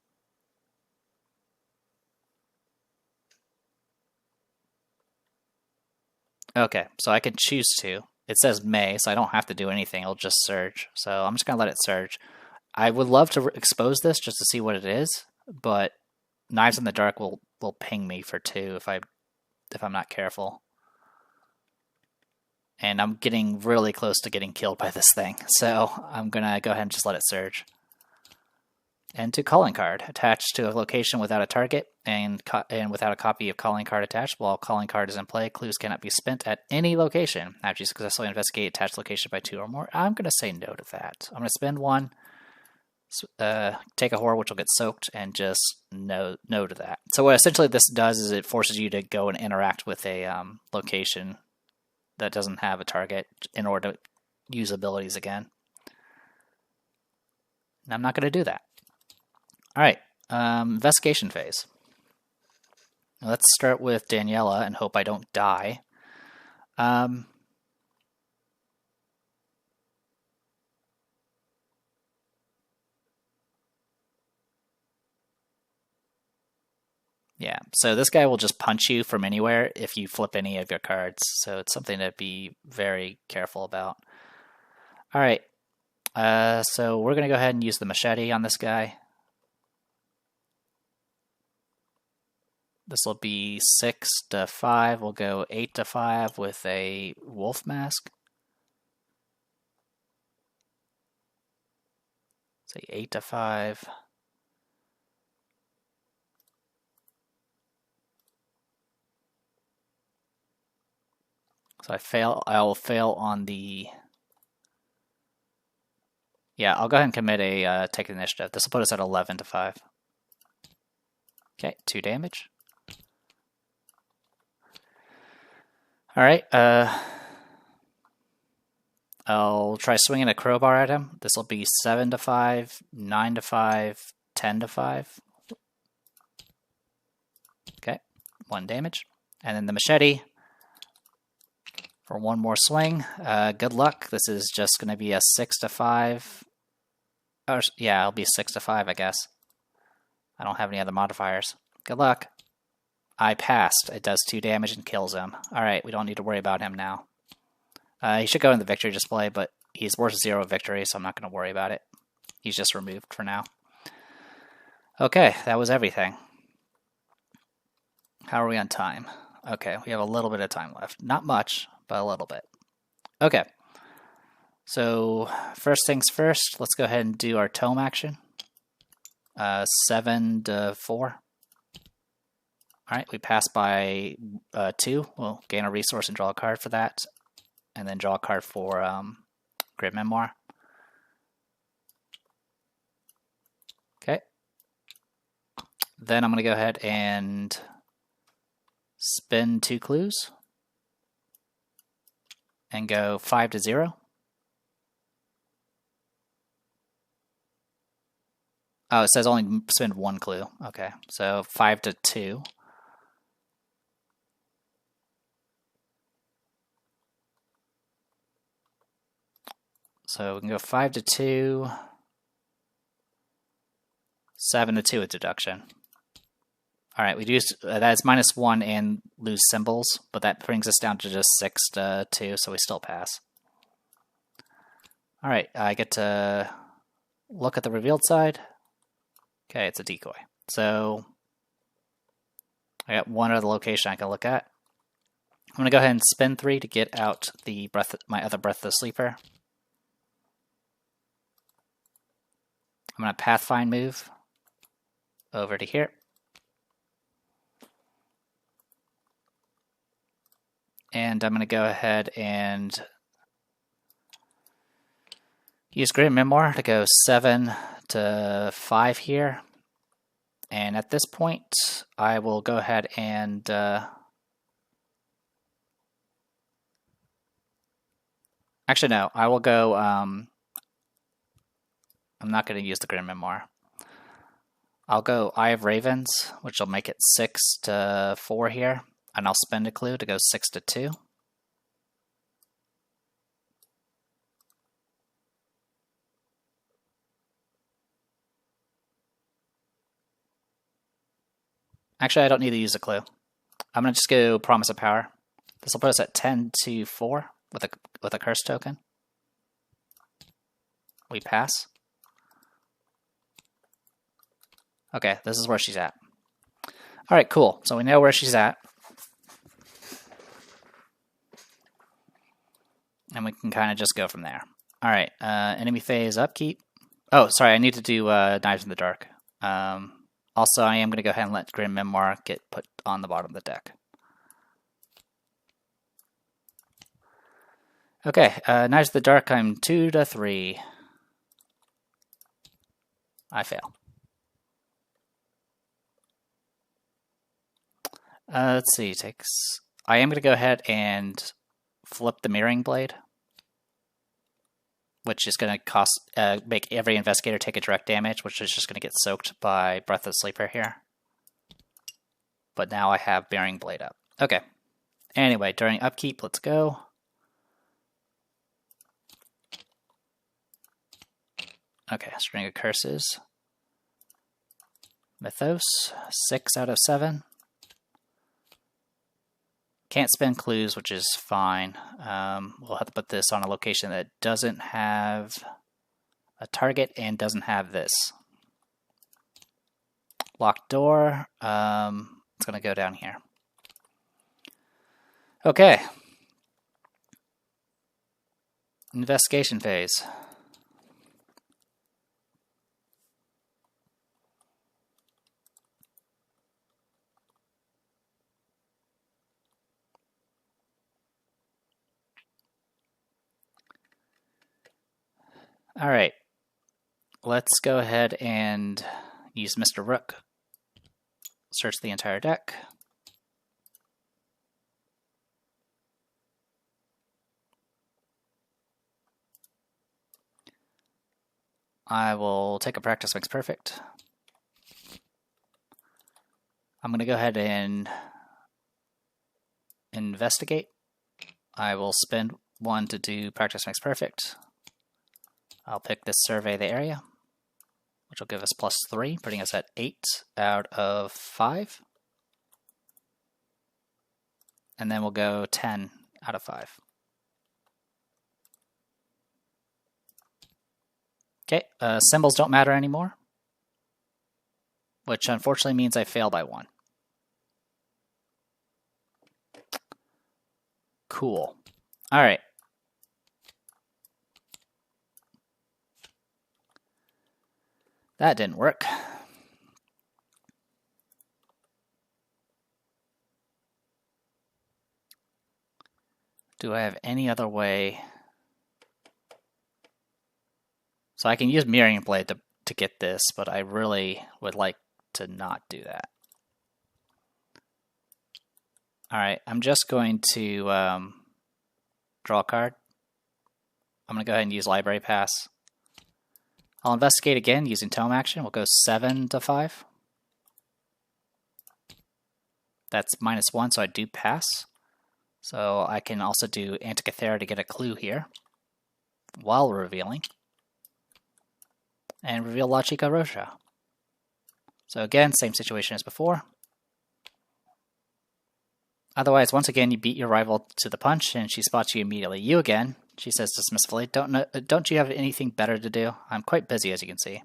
Okay, so I can choose to. It says may, so I don't have to do anything. It'll just surge. So I'm just going to let it surge. I would love to expose this just to see what it is, but Knives in the Dark will ping me for 2 if I'm not careful. And I'm getting really close to getting killed by this thing, so I'm going to go ahead and just let it surge. And to Calling Card. Attached to a location without a target and without a copy of Calling Card attached. While Calling Card is in play, clues cannot be spent at any location. After you successfully investigate attached location by 2 or more, I'm going to say no to that. I'm going to spend 1, take a horror, which will get soaked, and just no to that. So what essentially this does is it forces you to go and interact with a location that doesn't have a target in order to use abilities again. And I'm not going to do that. Alright, investigation phase. Now let's start with Daniela and hope I don't die. Yeah, so this guy will just punch you from anywhere if you flip any of your cards, so it's something to be very careful about. Alright, so we're going to go ahead and use the machete on this guy. This will be 6 to 5. We'll go 8 to 5 with a wolf mask. Say 8 to 5. So I will fail on the... Yeah, I'll go ahead and commit a take initiative. This will put us at 11 to 5. Okay, 2 damage. Alright, I'll try swinging a crowbar at him. This will be 7 to 5, 9 to 5, 10 to 5. Okay, 1 damage. And then the machete for 1 more swing. Good luck. This is just going to be a 6 to 5. Or, yeah, it'll be 6 to 5, I guess. I don't have any other modifiers. Good luck. I passed. It does 2 damage and kills him. Alright, we don't need to worry about him now. He should go in the victory display, but he's worth 0 victory, so I'm not going to worry about it. He's just removed for now. Okay, that was everything. How are we on time? Okay, we have a little bit of time left. Not much, but a little bit. Okay. So, first things first, let's go ahead and do our tome action. 7 to 4. Alright, we pass by 2. We'll gain a resource and draw a card for that. And then draw a card for Grim Memoir. Okay. Then I'm going to go ahead and spin 2 clues. And go 5 to 0. Oh, it says only spend 1 clue. Okay, so 5 to 2. So we can go 5 to 2, 7 to 2 with deduction. Alright, we do that is -1 and lose symbols, but that brings us down to just 6 to 2, so we still pass. Alright, I get to look at the revealed side. Okay, it's a decoy. So I got 1 other location I can look at. I'm going to go ahead and spin 3 to get out the my other Breathless Sleeper. I'm going to Pathfind move over to here. And I'm going to go ahead and use Grim Memoir to go 7 to 5 here. And at this point, I will go ahead and actually, no, I will go. I'm not going to use the Grim Memoir. I'll go Eye of Ravens, which will make it 6 to 4 here. And I'll spend a clue to go 6 to 2. Actually, I don't need to use a clue. I'm going to just go Promise of Power. This will put us at 10 to 4 with a curse token. We pass. Okay, this is where she's at. Alright, cool. So we know where she's at. And we can kind of just go from there. Alright, enemy phase upkeep. Oh, sorry, I need to do Knives in the Dark. Also, I am going to go ahead and let Grim Memoir get put on the bottom of the deck. Okay, Knives in the Dark, I'm 2 to 3. I fail. Let's see, I am going to go ahead and flip the Mirroring Blade, which is going to make every investigator take a direct damage, which is just going to get soaked by Breath of Sleeper here. But now I have Mirroring Blade up. Okay. Anyway, during upkeep, let's go. Okay, String of Curses. Mythos, 6 out of 7. Can't spend clues, which is fine. We'll have to put this on a location that doesn't have a target and doesn't have this. Locked door. It's going to go down here. Okay. Investigation phase. All right, let's go ahead and use Mr. Rook. Search the entire deck. I will take a Practice Makes Perfect. I'm going to go ahead and investigate. I will spend 1 to do Practice Makes Perfect. I'll pick this Survey the Area, which will give us +3, putting us at 8 out of 5. And then we'll go 10 out of 5. Okay, symbols don't matter anymore, which unfortunately means I fail by 1. Cool. All right. That didn't work. Do I have any other way? So I can use Mirroring Blade to get this, but I really would like to not do that. Alright, I'm just going to draw a card. I'm going to go ahead and use Library Pass. I'll investigate again using Tome Action. We'll go 7 to 5. That's -1, so I do pass. So I can also do Antikythera to get a clue here while revealing. And reveal La Chica Roja. So again, same situation as before. Otherwise, once again, you beat your rival to the punch, and she spots you immediately. You again, she says dismissively, don't you have anything better to do? I'm quite busy, as you can see.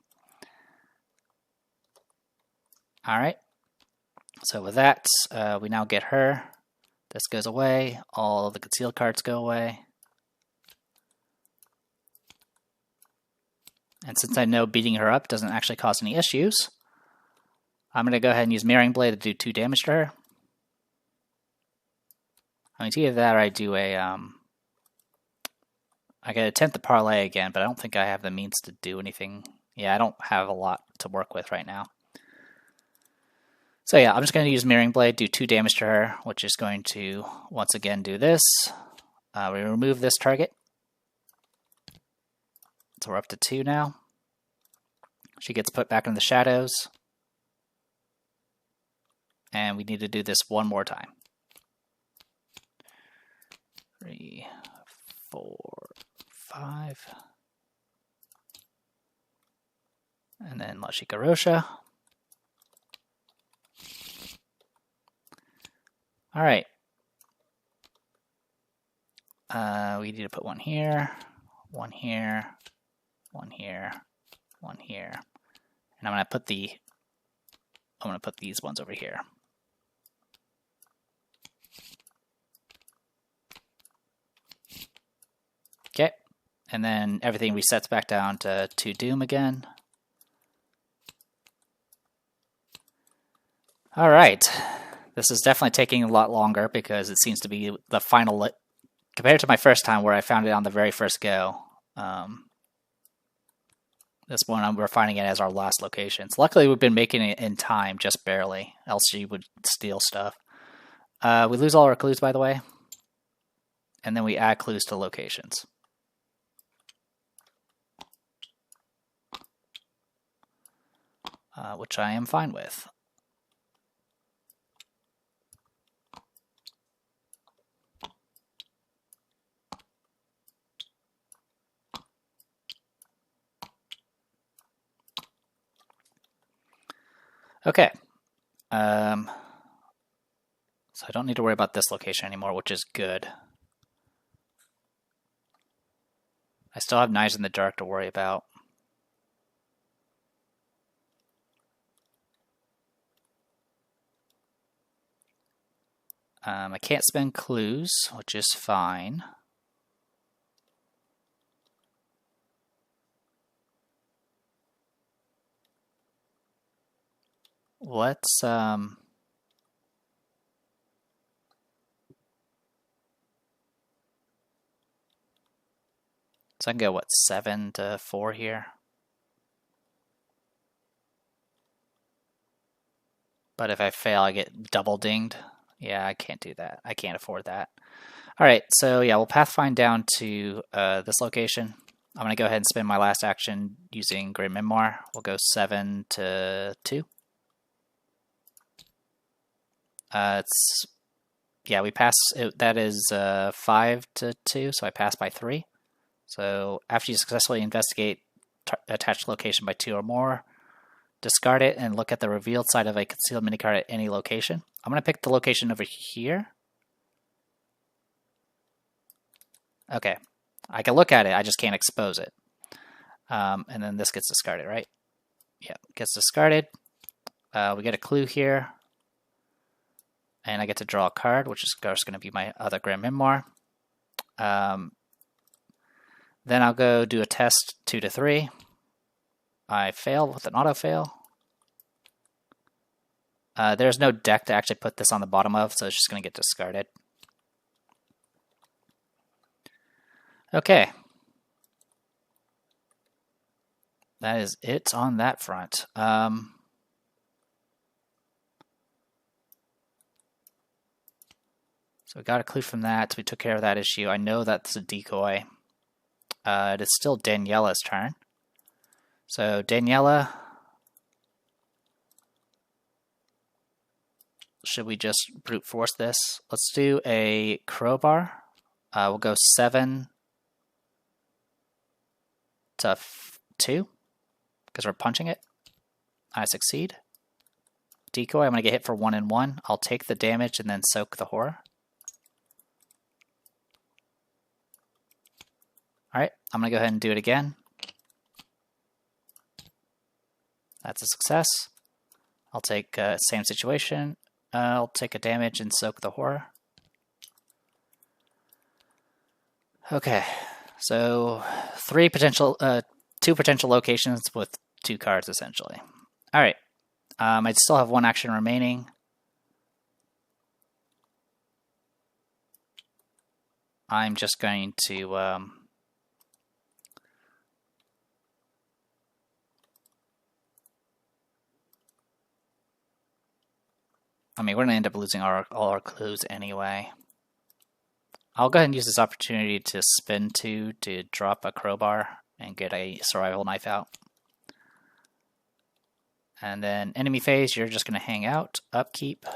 Alright. So with that, we now get her. This goes away. All of the concealed cards go away. And since I know beating her up doesn't actually cause any issues, I'm going to go ahead and use Mirroring Blade to do 2 damage to her. I mean, it's either that or I do a, I could attempt the parlay again, but I don't think I have the means to do anything. Yeah, I don't have a lot to work with right now. So yeah, I'm just going to use Mirroring Blade, do 2 damage to her, which is going to, once again, do this. We remove this target. So we're up to 2 now. She gets put back in the shadows. And we need to do this one more time. 3, 4, 5. And then Lashika-Rosha. All right. We need to put 1 here, 1 here, 1 here, 1 here. And I'm going to put these ones over here. Okay. And then everything resets back down to 2 Doom again. All right. This is definitely taking a lot longer because it seems to be the final, compared to my first time where I found it on the very first go. This one we're finding it as our last locations. Luckily, we've been making it in time, just barely. LCG would steal stuff. We lose all our clues, by the way. And then we add clues to locations. Which I am fine with. Okay. So I don't need to worry about this location anymore, which is good. I still have Knives in the Dark to worry about. I can't spend clues, which is fine. Let's so I can go, what, 7 to 4 here? But if I fail, I get double dinged. Yeah, I can't do that. I can't afford that. All right, so yeah, we'll pathfind down to this location. I'm going to go ahead and spend my last action using Great Memoir. We'll go 7 to 2. We pass. That is 5 to 2, so I pass by 3. So after you successfully investigate attached location by 2 or more, discard it and look at the revealed side of a concealed minicard at any location. I'm going to pick the location over here. Okay, I can look at it, I just can't expose it. And then this gets discarded, right? Yeah, it gets discarded. We get a clue here. And I get to draw a card, which is going to be my other Grand Memoir. Then I'll go do a test 2 to 3. I fail with an auto fail. There's no deck to actually put this on the bottom of, so it's just going to get discarded. Okay. That is it on that front. So we got a clue from that. We took care of that issue. I know that's a decoy. It is still Daniela's turn. So Daniela, should we just brute force this? Let's do a crowbar. We'll go 7 to 2 because we're punching it. I succeed. Decoy, I'm going to get hit for 1 and 1. I'll take the damage and then soak the horror. Alright, I'm going to go ahead and do it again. That's a success. I'll take same situation. I'll take a damage and soak the horror. Okay, so 2 potential locations with 2 cards essentially. Alright, I still have 1 action remaining. I'm just going to I mean, we're going to end up losing all our clues anyway. I'll go ahead and use this opportunity to spin 2 to drop a crowbar and get a survival knife out. And then enemy phase, you're just going to hang out, upkeep.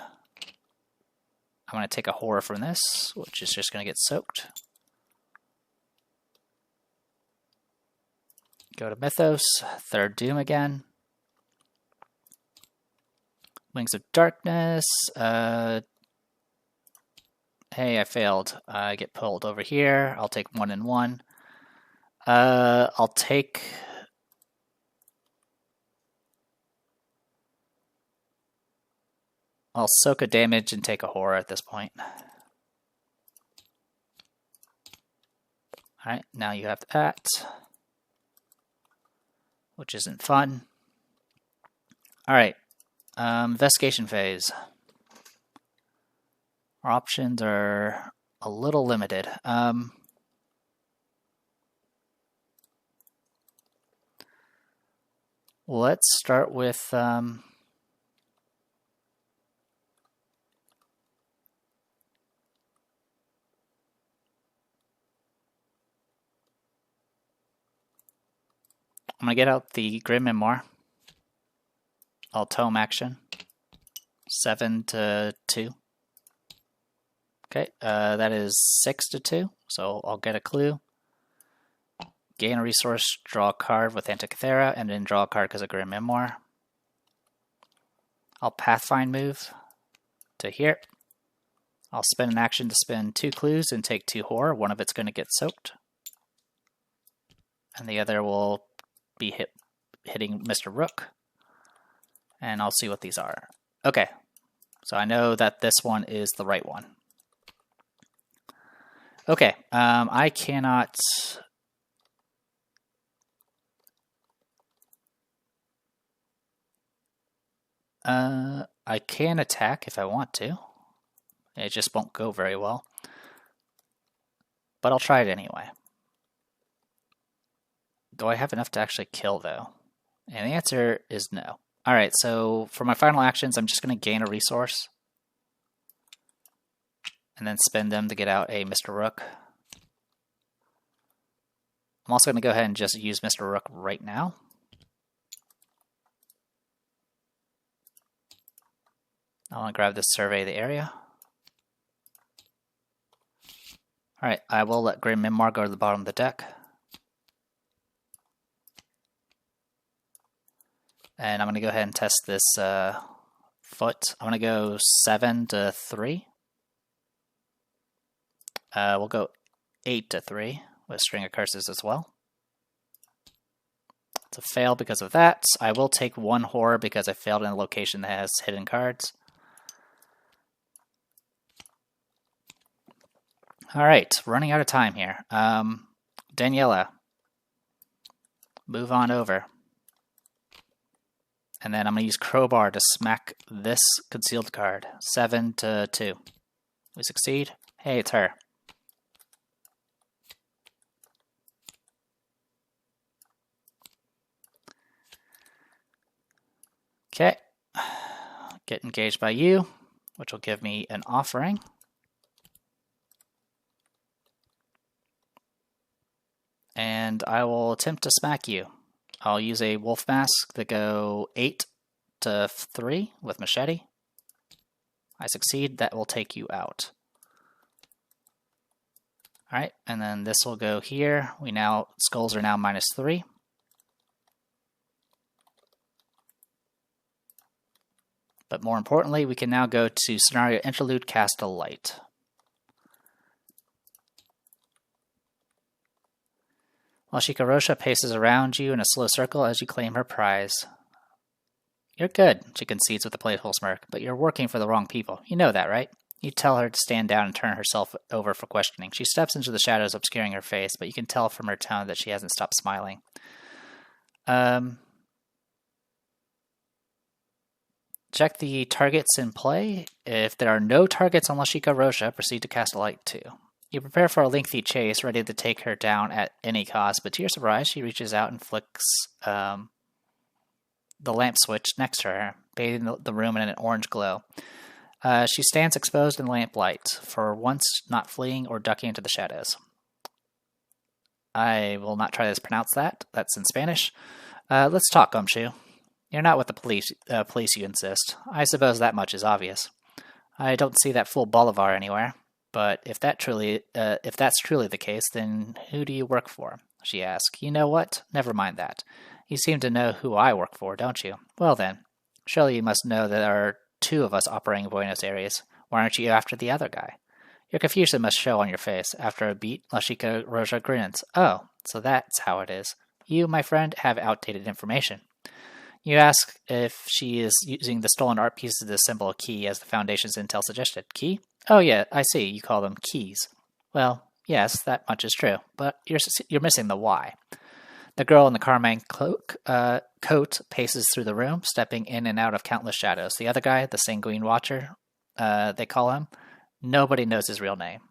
I'm going to take a horror from this, which is just going to get soaked. Go to Mythos, third Doom again. Wings of Darkness. Hey, I failed. I get pulled over here. I'll take 1 and 1. I'll soak a damage and take a horror at this point. Alright, now you have that, which isn't fun. Alright, investigation phase. Our options are a little limited. Let's start with I'm going to get out the Grim Memoir. I'll tome action. 7 to 2. Okay, that is 6 to 2, so I'll get a clue. Gain a resource, draw a card with Antikythera, and then draw a card because of Grim Memoir. I'll Pathfind move to here. I'll spend an action to spend 2 clues and take 2 horror. One of it's going to get soaked. And the other will be hitting Mr. Rook. And I'll see what these are. Okay, so I know that this one is the right one. Okay, I cannot... I can attack if I want to. It just won't go very well. But I'll try it anyway. Do I have enough to actually kill, though? And the answer is no. Alright, so for my final actions, I'm just going to gain a resource. And then spend them to get out a Mr. Rook. I'm also going to go ahead and just use Mr. Rook right now. I want to grab this survey of the area. Alright, I will let Grim Memoir go to the bottom of the deck. And I'm going to go ahead and test this foot. I'm going to go 7 to 3. We'll go 8 to 3 with String of Curses as well. It's a fail because of that. I will take 1 horror because I failed in a location that has hidden cards. Alright, running out of time here. Daniela, move on over. And then I'm going to use Crowbar to smack this concealed card. 7 to 2. We succeed. Hey, it's her. Okay. Get engaged by you, which will give me an offering. And I will attempt to smack you. I'll use a wolf mask to go 8 to 3 with machete. I succeed. That will take you out. Alright, and then this will go here. Skulls are now -3. But more importantly, we can now go to Scenario Interlude, Cast a Light. While Shikarosha paces around you in a slow circle as you claim her prize. You're good, she concedes with a playful smirk, but you're working for the wrong people. You know that, right? You tell her to stand down and turn herself over for questioning. She steps into the shadows, obscuring her face, but you can tell from her tone that she hasn't stopped smiling. Check the targets in play. If there are no targets on Lashika Rosha, proceed to cast a light 2. You prepare for a lengthy chase, ready to take her down at any cost, but to your surprise, she reaches out and flicks the lamp switch next to her, bathing the room in an orange glow. She stands exposed in the lamplight, for once not fleeing or ducking into the shadows. I will not try to pronounce that. That's in Spanish. Let's talk, Gumshoe. You're not with the police, you insist. I suppose that much is obvious. I don't see that fool Bolivar anywhere. But if that's truly the case, then who do you work for? She asked. You know what? Never mind that. You seem to know who I work for, don't you? Well then, surely you must know that there are two of us operating in Buenos Aires. Why aren't you after the other guy? Your confusion must show on your face. After a beat, La Chica Roja grins. Oh, so that's how it is. You, my friend, have outdated information. You ask if she is using the stolen art pieces to assemble a key, as the Foundation's intel suggested. Key? Oh yeah, I see. You call them keys. Well, yes, that much is true, but you're missing the why. The girl in the carmine coat paces through the room, stepping in and out of countless shadows. The other guy, the Sanguine Watcher, they call him, nobody knows his real name.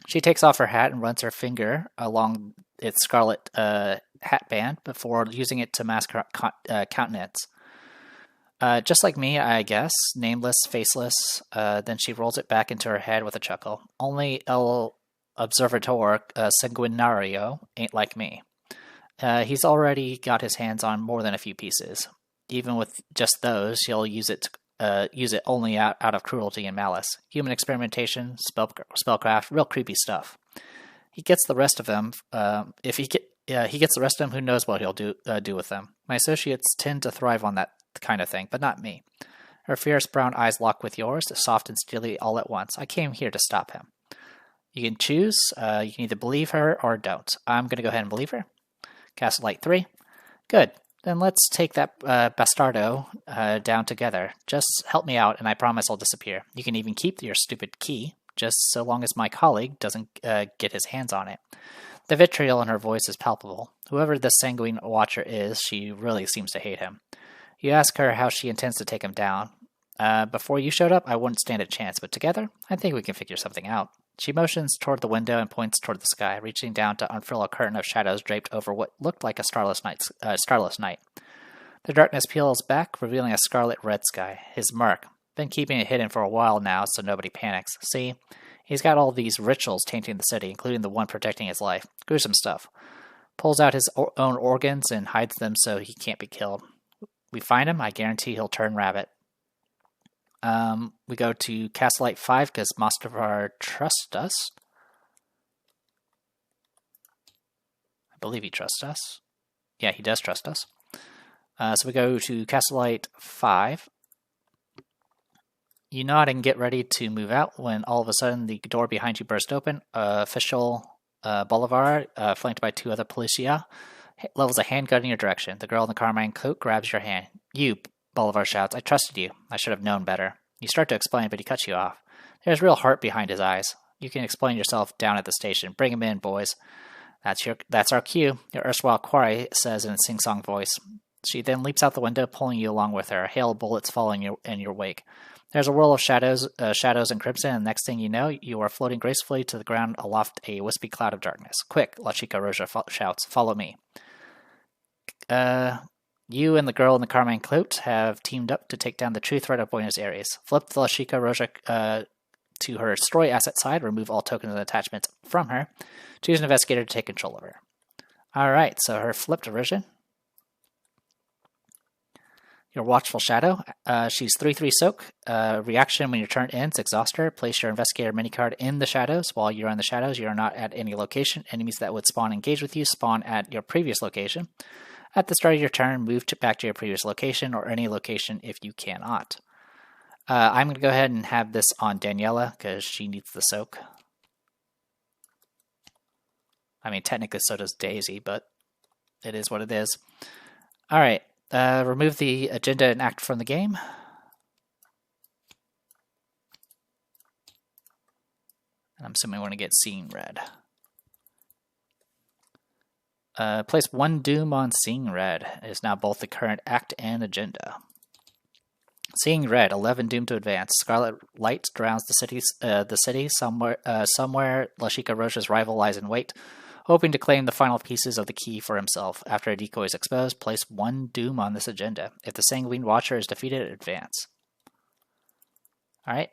She takes off her hat and runs her finger along its scarlet hatband before using it to mask her countenance. Just like me, I guess. Nameless, faceless. Then she rolls it back into her head with a chuckle. Only El Observator Sanguinario ain't like me. He's already got his hands on more than a few pieces. Even with just those, he'll use it only out of cruelty and malice. Human experimentation, spellcraft, real creepy stuff. He gets the rest of them. He gets the rest of them, who knows what he'll do with them. My associates tend to thrive on that kind of thing, but not me. Her fierce brown eyes lock with yours, soft and steely all at once. I came here to stop him. You can choose. You can either believe her or don't. I'm going to go ahead and believe her. Cast Light 3. Good. Then let's take that bastardo down together. Just help me out, and I promise I'll disappear. You can even keep your stupid key, just so long as my colleague doesn't get his hands on it. The vitriol in her voice is palpable. Whoever this Sanguine Watcher is, she really seems to hate him. You ask her how she intends to take him down. Before you showed up, I wouldn't stand a chance, but together, I think we can figure something out. She motions toward the window and points toward the sky, reaching down to unfurl a curtain of shadows draped over what looked like a starless night. The darkness peels back, revealing a scarlet-red sky. His mark. Been keeping it hidden for a while now, so nobody panics. See? He's got all these rituals tainting the city, including the one protecting his life. Gruesome stuff. Pulls out his own organs and hides them so he can't be killed. We find him, I guarantee he'll turn rabbit. We go to Cast Light 5 because Mostavar trusts us. I believe he trusts us. Yeah, he does trust us. So we go to Cast Light 5. You nod and get ready to move out when all of a sudden the door behind you bursts open. Official Bolivar, flanked by two other policia, levels a handgun in your direction. The girl in the carmine coat grabs your hand. You, Bolivar shouts, I trusted you. I should have known better. You start to explain, but he cuts you off. There's real heart behind his eyes. You can explain yourself down at the station. Bring him in, boys. That's our cue, your erstwhile quarry says in a sing-song voice. She then leaps out the window, pulling you along with her. A hail of bullets following in your wake. There's a whirl of shadows and crimson, and the next thing you know, you are floating gracefully to the ground aloft a wispy cloud of darkness. Quick, La Chica Roja shouts, follow me. You and the girl in the carmine coat have teamed up to take down the true threat of Buenos Aires. Flip the La Chica Roja to her destroy asset side, remove all tokens and attachments from her. Choose an investigator to take control of her. Alright, so her flipped version. Your watchful shadow. She's 3/3 soak. Reaction when your turn ends. Exhaust her. Place your investigator minicard in the shadows. While you're in the shadows, you are not at any location. Enemies that would spawn engage with you spawn at your previous location. At the start of your turn, move back to your previous location or any location if you cannot. I'm going to go ahead and have this on Daniela because she needs the soak. I mean, technically so does Daisy, but it is what it is. Alright. Remove the agenda and act from the game. And I'm assuming I want to get Seeing Red. Place one doom on Seeing Red. It is now both the current act and agenda. Seeing red, 11 doomed to advance. Scarlet light drowns the city. Somewhere, Lashika Roche's rival lies in wait, hoping to claim the final pieces of the key for himself. After a decoy is exposed, place 1 doom on this agenda. If the Sanguine Watcher is defeated, advance. Alright.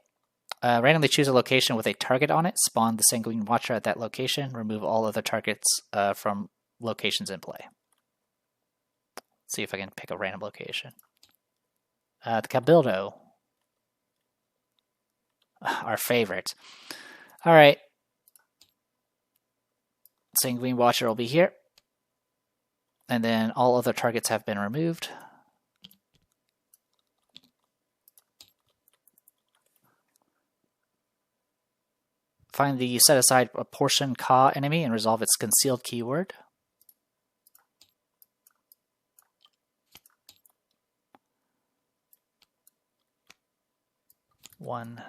Randomly choose a location with a target on it. Spawn the Sanguine Watcher at that location. Remove all other targets from locations in play. Let's see if I can pick a random location. The Cabildo. Our favorite. Alright. Sanguine Watcher will be here. And then all other targets have been removed. Find the set aside a portion Ka enemy and resolve its concealed keyword. One,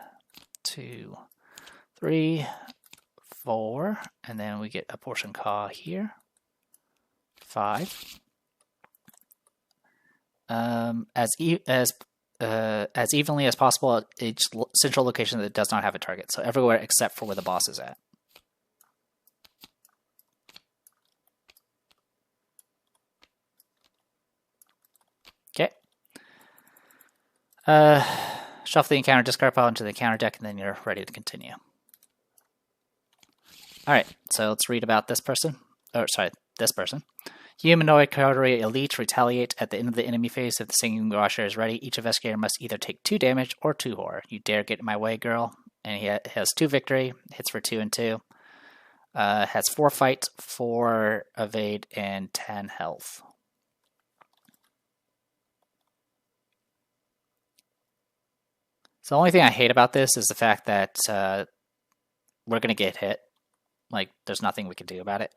2, 3, 4, and then we get a portion Ka here. 5. As evenly as possible at each central location that does not have a target. So everywhere except for where the boss is at. Okay. Shuffle the encounter discard pile into the encounter deck, and then you're ready to continue. Alright, so let's read about this person. Oh, sorry, this person. Humanoid cavalry elite retaliate at the end of the enemy phase. If the Sanguine Watcher is ready, each investigator must either take 2 damage or 2 horror. You dare get in my way, girl. And he has 2 victory, hits for 2 and 2. Has 4 fight, 4 evade, and 10 health. So the only thing I hate about this is the fact that we're going to get hit. Like, there's nothing we can do about it.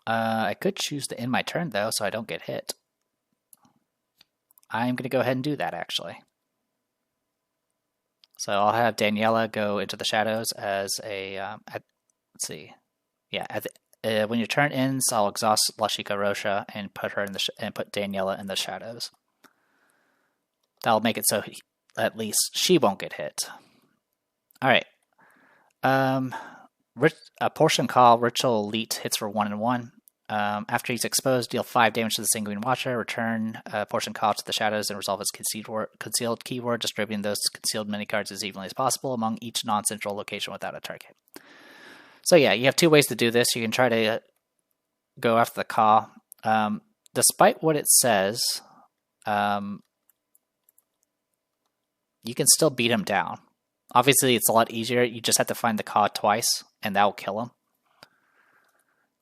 I could choose to end my turn, though, so I don't get hit. I'm going to go ahead and do that, actually. So I'll have Daniela go into the shadows as a... let's see. Yeah, when your turn ends, I'll exhaust Lashika Rocha and put her in and put Daniela in the shadows. That'll make it so at least she won't get hit. All right. A portion Call Ritual Elite hits for 1 and 1. After he's exposed, deal 5 damage to the Sanguine Watcher. Return a portion Call to the shadows and resolve its concealed keyword, distributing those concealed mini cards as evenly as possible among each non-central location without a target. So yeah, you have 2 ways to do this. You can try to go after the Call. Despite what it says, you can still beat him down. Obviously, it's a lot easier. You just have to find the Ka twice, and that will kill him.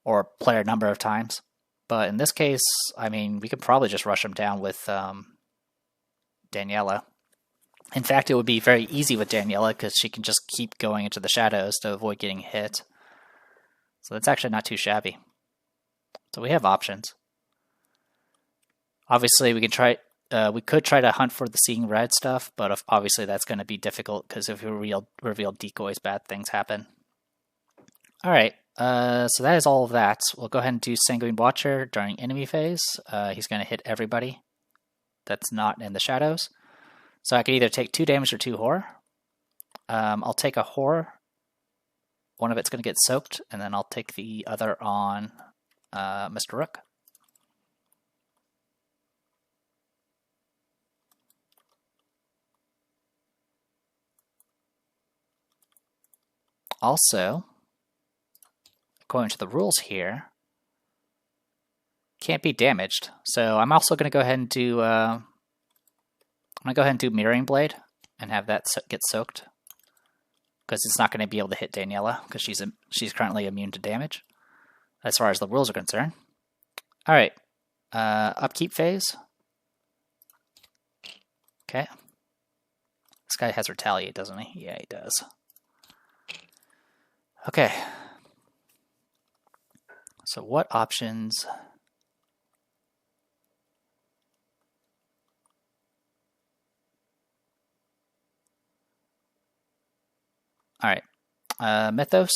Or play a number of times. But in this case, I mean, we could probably just rush him down with Daniela. In fact, it would be very easy with Daniela, because she can just keep going into the shadows to avoid getting hit. So that's actually not too shabby. So we have options. Obviously, we can try... we could try to hunt for the Seeing Red stuff, but obviously that's going to be difficult because if we reveal decoys, bad things happen. Alright, so that is all of that. We'll go ahead and do Sanguine Watcher during enemy phase. He's going to hit everybody that's not in the shadows. So I can either take 2 damage or 2 horror. I'll take a horror. One of it's going to get soaked, and then I'll take the other on Mr. Rook. Also, according to the rules here, can't be damaged. So I'm also going to go ahead and do Mirroring Blade and have that get soaked, because it's not going to be able to hit Daniela because she's currently immune to damage, as far as the rules are concerned. All right, upkeep phase. Okay, this guy has Retaliate, doesn't he? Yeah, he does. Okay, so what options? All right, Mythos,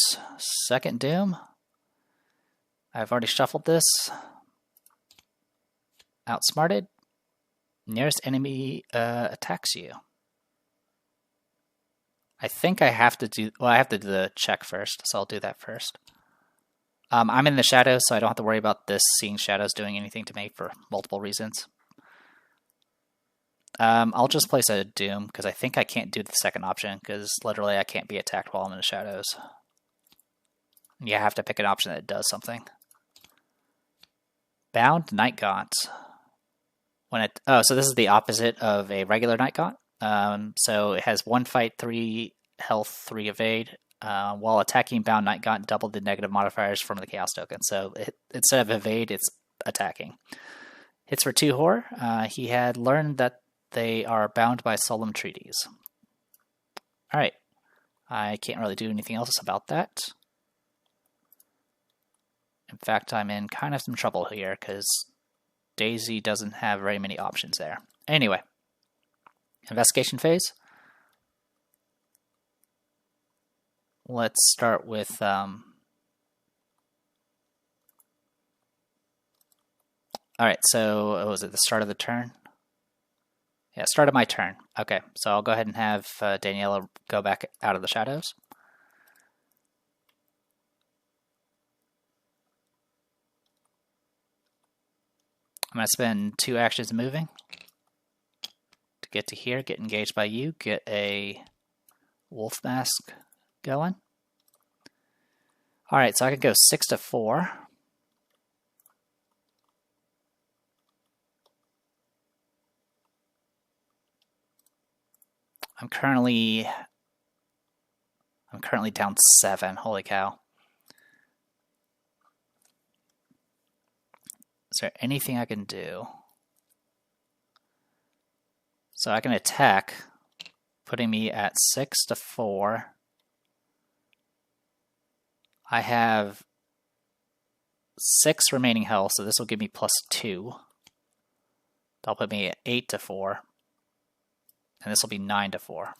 second Doom. I've already shuffled this. Outsmarted. Nearest enemy attacks you. I think I have to do, well, I have to do the check first, so I'll do that first. I'm in the shadows, so I don't have to worry about this seeing shadows doing anything to me for multiple reasons. I'll just place a Doom, because I think I can't do the second option, because literally I can't be attacked while I'm in the shadows. You have to pick an option that does something. Bound Night Gaunt. So this is the opposite of a regular Night Gaunt. So it has 1 fight, 3 health, 3 evade. While attacking Bound Night Gaunt, double the negative modifiers from the Chaos token. So instead of evade, it's attacking. Hits for 2 horror. He had learned that they are bound by solemn treaties. Alright. I can't really do anything else about that. In fact, I'm in kind of some trouble here, because Daisy doesn't have very many options there. Anyway. Investigation phase. Let's start with alright, so was it the start of the turn? Yeah, start of my turn. Okay, so I'll go ahead and have Daniela go back out of the shadows. I'm going to spend 2 actions moving to get to here, get engaged by you, get a wolf mask going. Alright, so I can go 6 to 4. I'm currently down 7. Holy cow. Is there anything I can do? So I can attack, putting me at 6 to 4. I have 6 remaining health, so this will give me +2. That'll put me at 8 to 4. And this will be 9 to 4.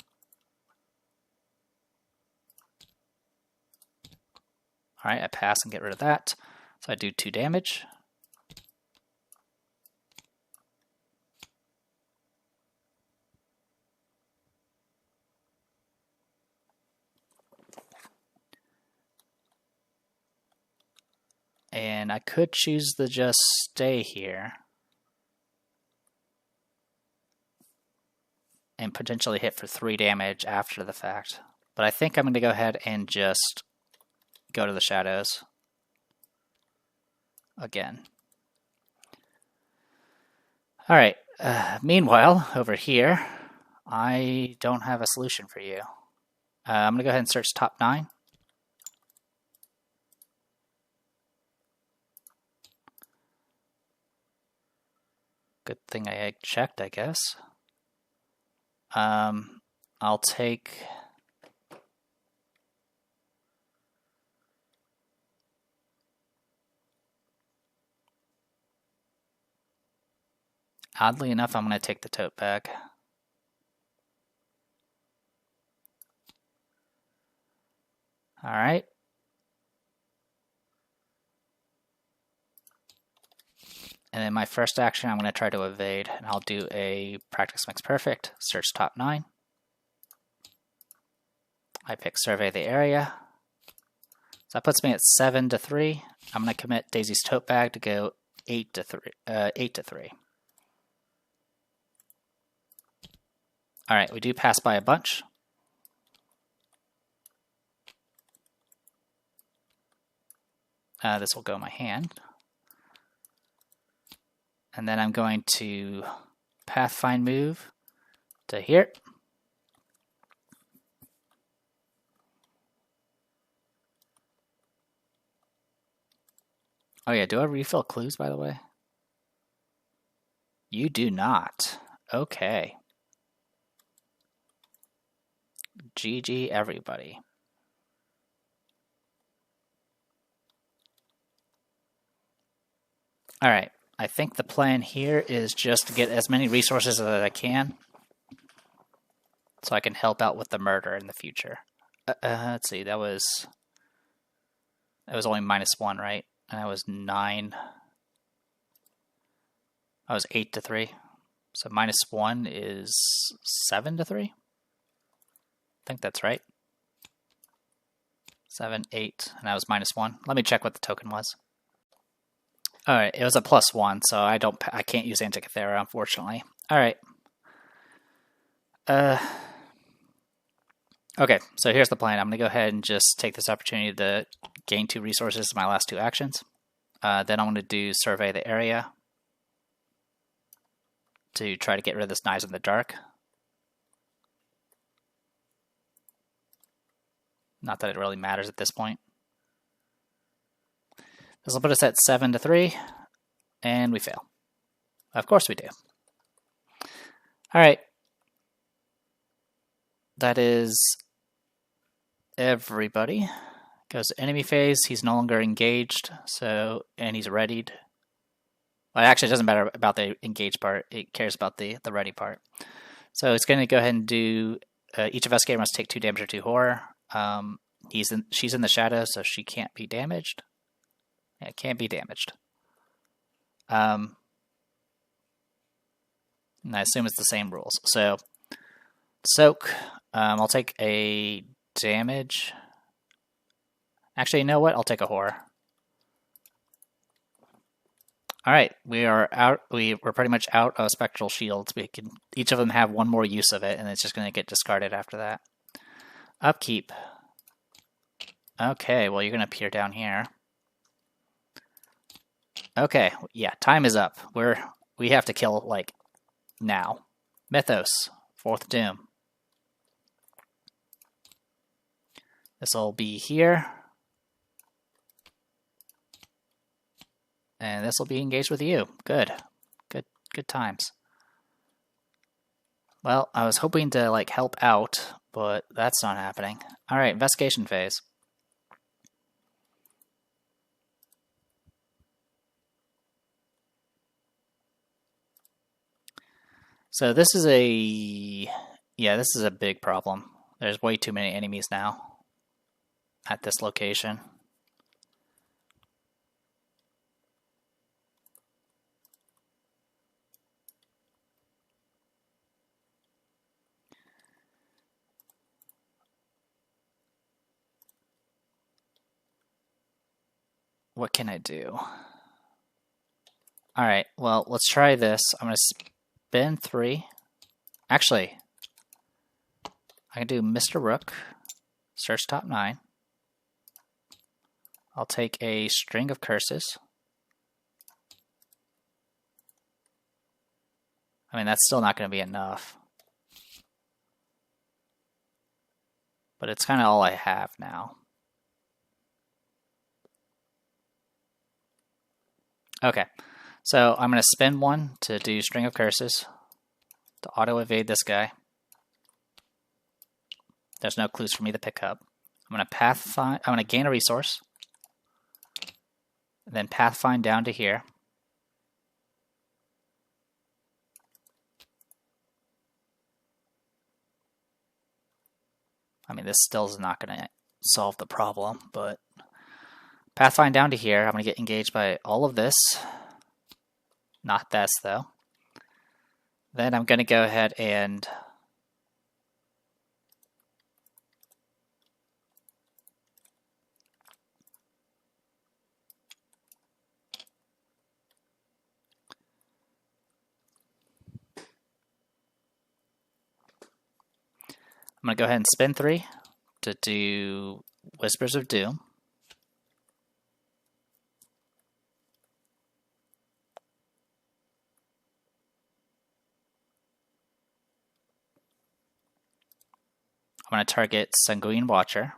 Alright, I pass and get rid of that. So I do 2 damage. And I could choose to just stay here and potentially hit for 3 damage after the fact. But I think I'm going to go ahead and just go to the shadows again. Alright, meanwhile, over here, I don't have a solution for you. I'm going to go ahead and search top 9. Good thing I checked, I guess. I'll take... Oddly enough, I'm going to take the tote bag. Alright. And then my first action, I'm going to try to evade, and I'll do a practice makes perfect, search top 9. I pick survey the area. So that puts me at 7 to 3. I'm going to commit Daisy's tote bag to go 8 to 3. 8 to 3. Alright, we do pass by a bunch. This will go in my hand. And then I'm going to Pathfind move to here. Oh yeah, do I refill clues, by the way? You do not. Okay. GG, everybody. Alright, I think the plan here is just to get as many resources as I can so I can help out with the murder in the future. Let's see, that was only -1, right? And that was 9. I was 8 to 3. So -1 is 7 to 3? I think that's right. 7, 8, and that was -1. Let me check what the token was. Alright, it was a +1, so I can't use Antikythera, unfortunately. Alright. Okay, so here's the plan. I'm going to go ahead and just take this opportunity to gain 2 resources in my last 2 actions. Then I'm going to do Survey the Area to try to get rid of this Knives in the Dark. Not that it really matters at this point. This will put us at 7 to 3, and we fail. Of course we do. Alright. That is everybody. Goes to enemy phase. He's no longer engaged, and he's readied. Well, actually, it doesn't matter about the engaged part. It cares about the ready part. So it's going to go ahead and do. Each investigator must take 2 damage or 2 horror. She's in the shadow, so she can't be damaged. Yeah, can't be damaged. And I assume it's the same rules. So soak. I'll take a damage. Actually, you know what? I'll take a horror. All right, we are out. We're pretty much out of spectral shields. We can each of them have 1 more use of it, and it's just going to get discarded after that. Upkeep. Okay, well you're going to appear down here. Okay, yeah, time is up. We have to kill like now. Mythos, 4th Doom. This will be here. And this will be engaged with you. Good. Good times. Well, I was hoping to like help out, but that's not happening. Alright, investigation phase. So this is a big problem. There's way too many enemies now at this location. What can I do? Alright, well, let's try this. I'm going to spin 3. Actually, I can do Mr. Rook, search top 9. I'll take a string of curses. I mean, that's still not going to be enough. But it's kind of all I have now. Okay, so I'm going to spin 1 to do string of curses to auto-evade this guy. There's no clues for me to pick up. I'm going to gain a resource. Then pathfind down to here. I mean, this still is not going to solve the problem, but pathfind down to here. I'm going to get engaged by all of this. Not this, though. Then I'm going to go ahead and I'm going to go ahead and spin 3 to do Whispers of Doom. I'm going to target Sanguine Watcher.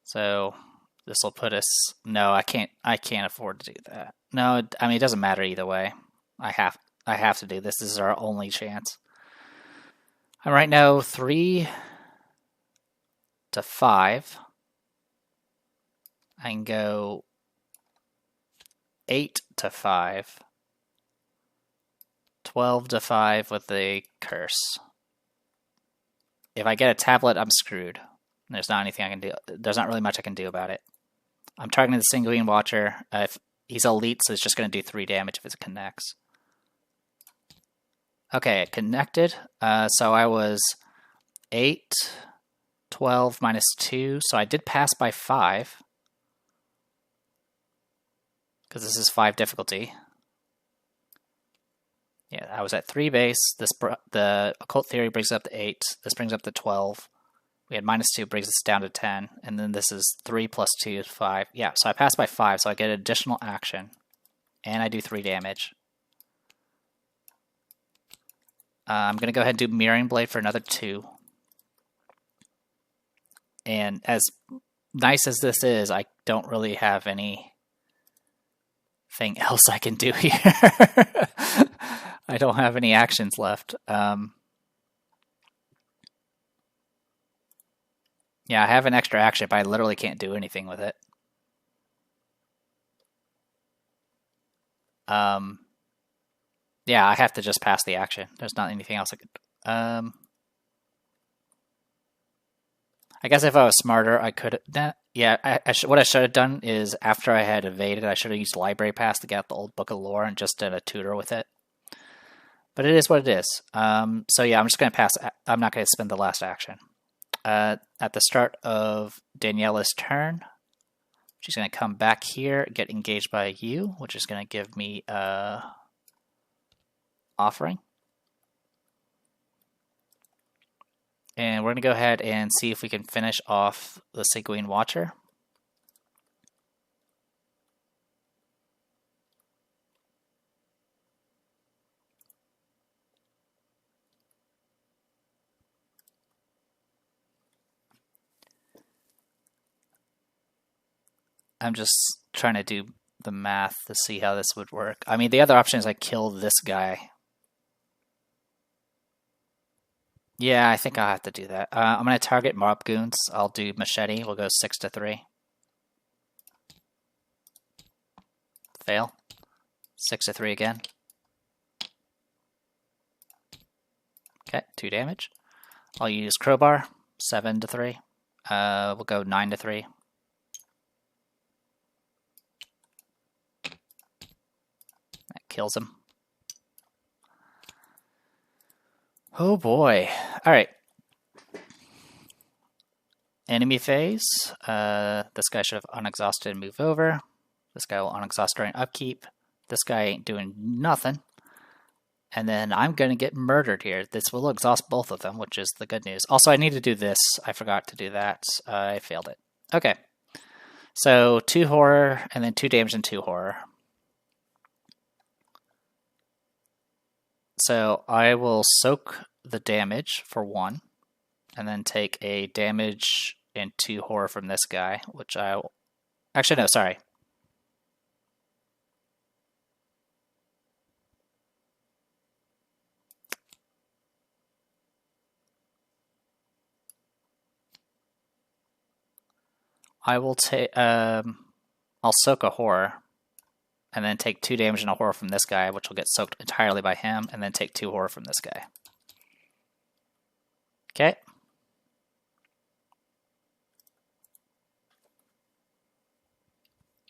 So this will put us. No, I can't afford to do that. No, I mean it doesn't matter either way. I have to do this. This is our only chance. I'm right now 3 to 5. I can go 8 to 5. 12 to 5 with the curse. If I get a tablet, I'm screwed. There's not anything I can do. There's not really much I can do about it. I'm targeting the Sanguine Watcher. If he's elite, so it's just going to do 3 damage if it connects. Okay, it connected. So I was 8, 12 minus 2. So I did pass by 5. Because this is 5 difficulty. Yeah, I was at 3 base. The occult theory brings it up to 8. This brings up to 12. We had minus 2 brings us down to 10. And then this is 3 plus 2 is 5. Yeah, so I pass by 5, so I get additional action. And I do 3 damage. I'm going to go ahead and do Mirroring Blade for another 2. And as nice as this is, I don't really have anything else I can do here. I don't have any actions left. Yeah, I have an extra action, but I literally can't do anything with it. Yeah, I have to just pass the action. There's not anything else I could. I guess if I was smarter, I could. Yeah, what I should have done is after I had evaded, I should have used Library Pass to get out the old Book of Lore and just did a tutor with it. But it is what it is. So yeah, I'm just going to pass. I'm not going to spend the last action. At the start of Daniela's turn, she's going to come back here, get engaged by you, which is going to give me offering. And we're going to go ahead and see if we can finish off the Sanguine Watcher. I'm just trying to do the math to see how this would work. I mean, the other option is I kill this guy. Yeah, I think I'll have to do that. I'm going to target mob goons. I'll do machete. We'll go 6 to 3. Fail. 6 to 3 again. Okay, 2 damage. I'll use crowbar. 7 to 3. We'll go 9 to 3. That kills him. Oh boy. Alright. Enemy phase. This guy should have unexhausted and move over. This guy will unexhaust during upkeep. This guy ain't doing nothing. And then I'm going to get murdered here. This will exhaust both of them, which is the good news. Also, I need to do this. I forgot to do that. I failed it. Okay. So 2 horror, and then 2 damage and 2 horror. So I will soak the damage for 1, and then take a damage and 2 horror from this guy, which I will... Actually, no, sorry. I will take... I'll soak a horror, and then take 2 damage and a horror from this guy, which will get soaked entirely by him, and then take 2 horror from this guy. Okay.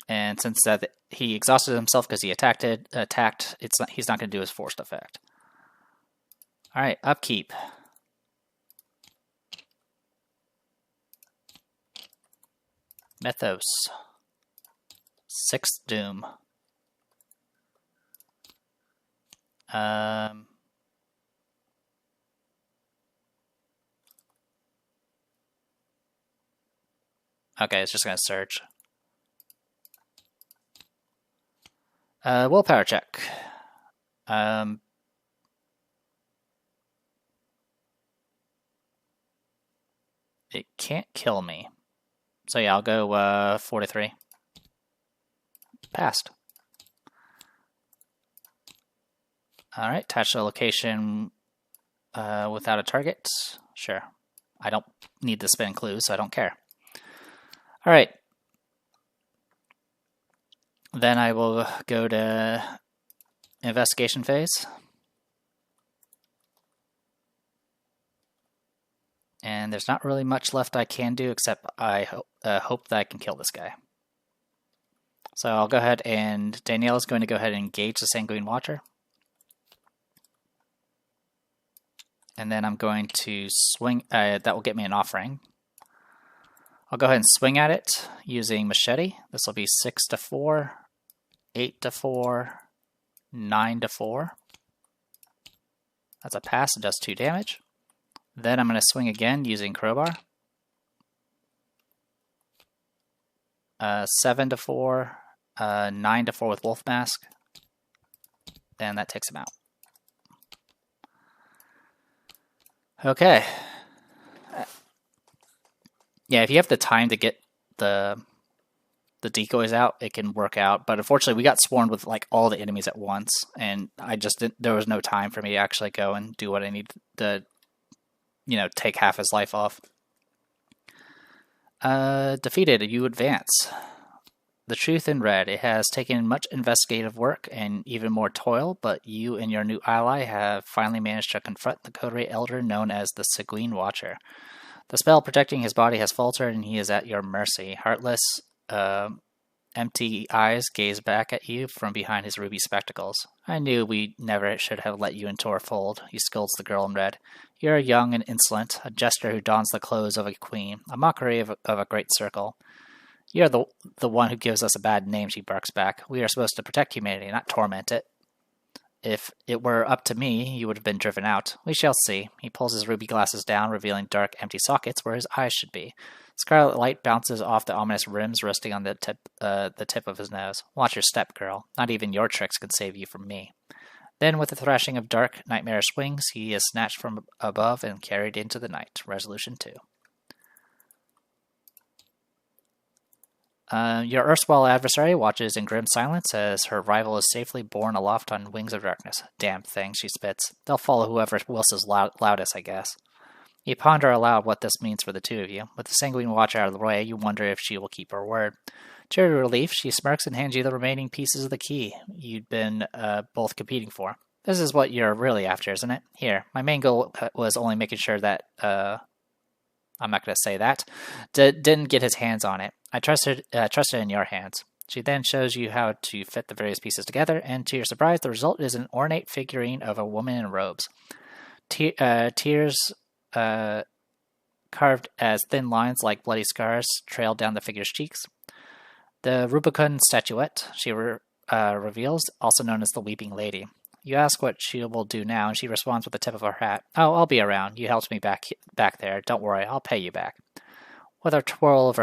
And since he exhausted himself because he attacked, he's not going to do his forced effect. All right, upkeep. Mythos. 6th Doom. Okay, it's just going to search. Willpower check. It can't kill me. So yeah, I'll go 4 to 3. Passed. Alright, attach the location without a target. Sure. I don't need to spin clues, so I don't care. Alright. Then I will go to investigation phase. And there's not really much left I can do except I hope that I can kill this guy. So I'll go ahead and Daniela's going to go ahead and engage the Sanguine Watcher. and then I'm going to swing. That will get me an offering. I'll go ahead and swing at it using machete. This will be 6 to 4, 8 to 4, 9 to 4. That's a pass. It does 2 damage. Then I'm going to swing again using crowbar. 7 to 4, 9 to 4 with wolf mask. Then that takes him out. Okay. Yeah, if you have the time to get the decoys out, it can work out. But unfortunately, we got swarmed with like all the enemies at once, and I just didn't. There was no time for me to actually go and do what I need to, take half his life off. Defeated, you advance. The truth in red. It has taken much investigative work and even more toil, but you and your new ally have finally managed to confront the Coterie Elder known as the Sanguine Watcher. The spell protecting his body has faltered, and he is at your mercy. Heartless, empty eyes gaze back at you from behind his ruby spectacles. I knew we never should have let you into our fold, he scolds the girl in red. You're young and insolent, a jester who dons the clothes of a queen, a mockery of a great circle. You're the one who gives us a bad name, she barks back. We are supposed to protect humanity, not torment it. If it were up to me, you would have been driven out. We shall see. He pulls his ruby glasses down, revealing dark, empty sockets where his eyes should be. Scarlet light bounces off the ominous rims resting on the tip of his nose. Watch your step, girl. Not even your tricks could save you from me. Then, with a thrashing of dark, nightmarish wings, he is snatched from above and carried into the night. Resolution 2. Your erstwhile adversary watches in grim silence as her rival is safely borne aloft on wings of darkness. Damn thing, she spits. They'll follow whoever whistles loudest, I guess. You ponder aloud what this means for the two of you. With the Sanguine Watch out of the way, you wonder if she will keep her word. To your relief, she smirks and hands you the remaining pieces of the key you'd been both competing for. This is what you're really after, isn't it? Here, my main goal was only making sure that, I'm not going to say that, didn't get his hands on it. I trusted in your hands. She then shows you how to fit the various pieces together, and to your surprise, the result is an ornate figurine of a woman in robes. Tears carved as thin lines like bloody scars trailed down the figure's cheeks. The Rubicon statuette, she reveals, also known as the Weeping Lady. You ask what she will do now, and she responds with the tip of her hat. Oh, I'll be around. You helped me back there. Don't worry, I'll pay you back. With a twirl of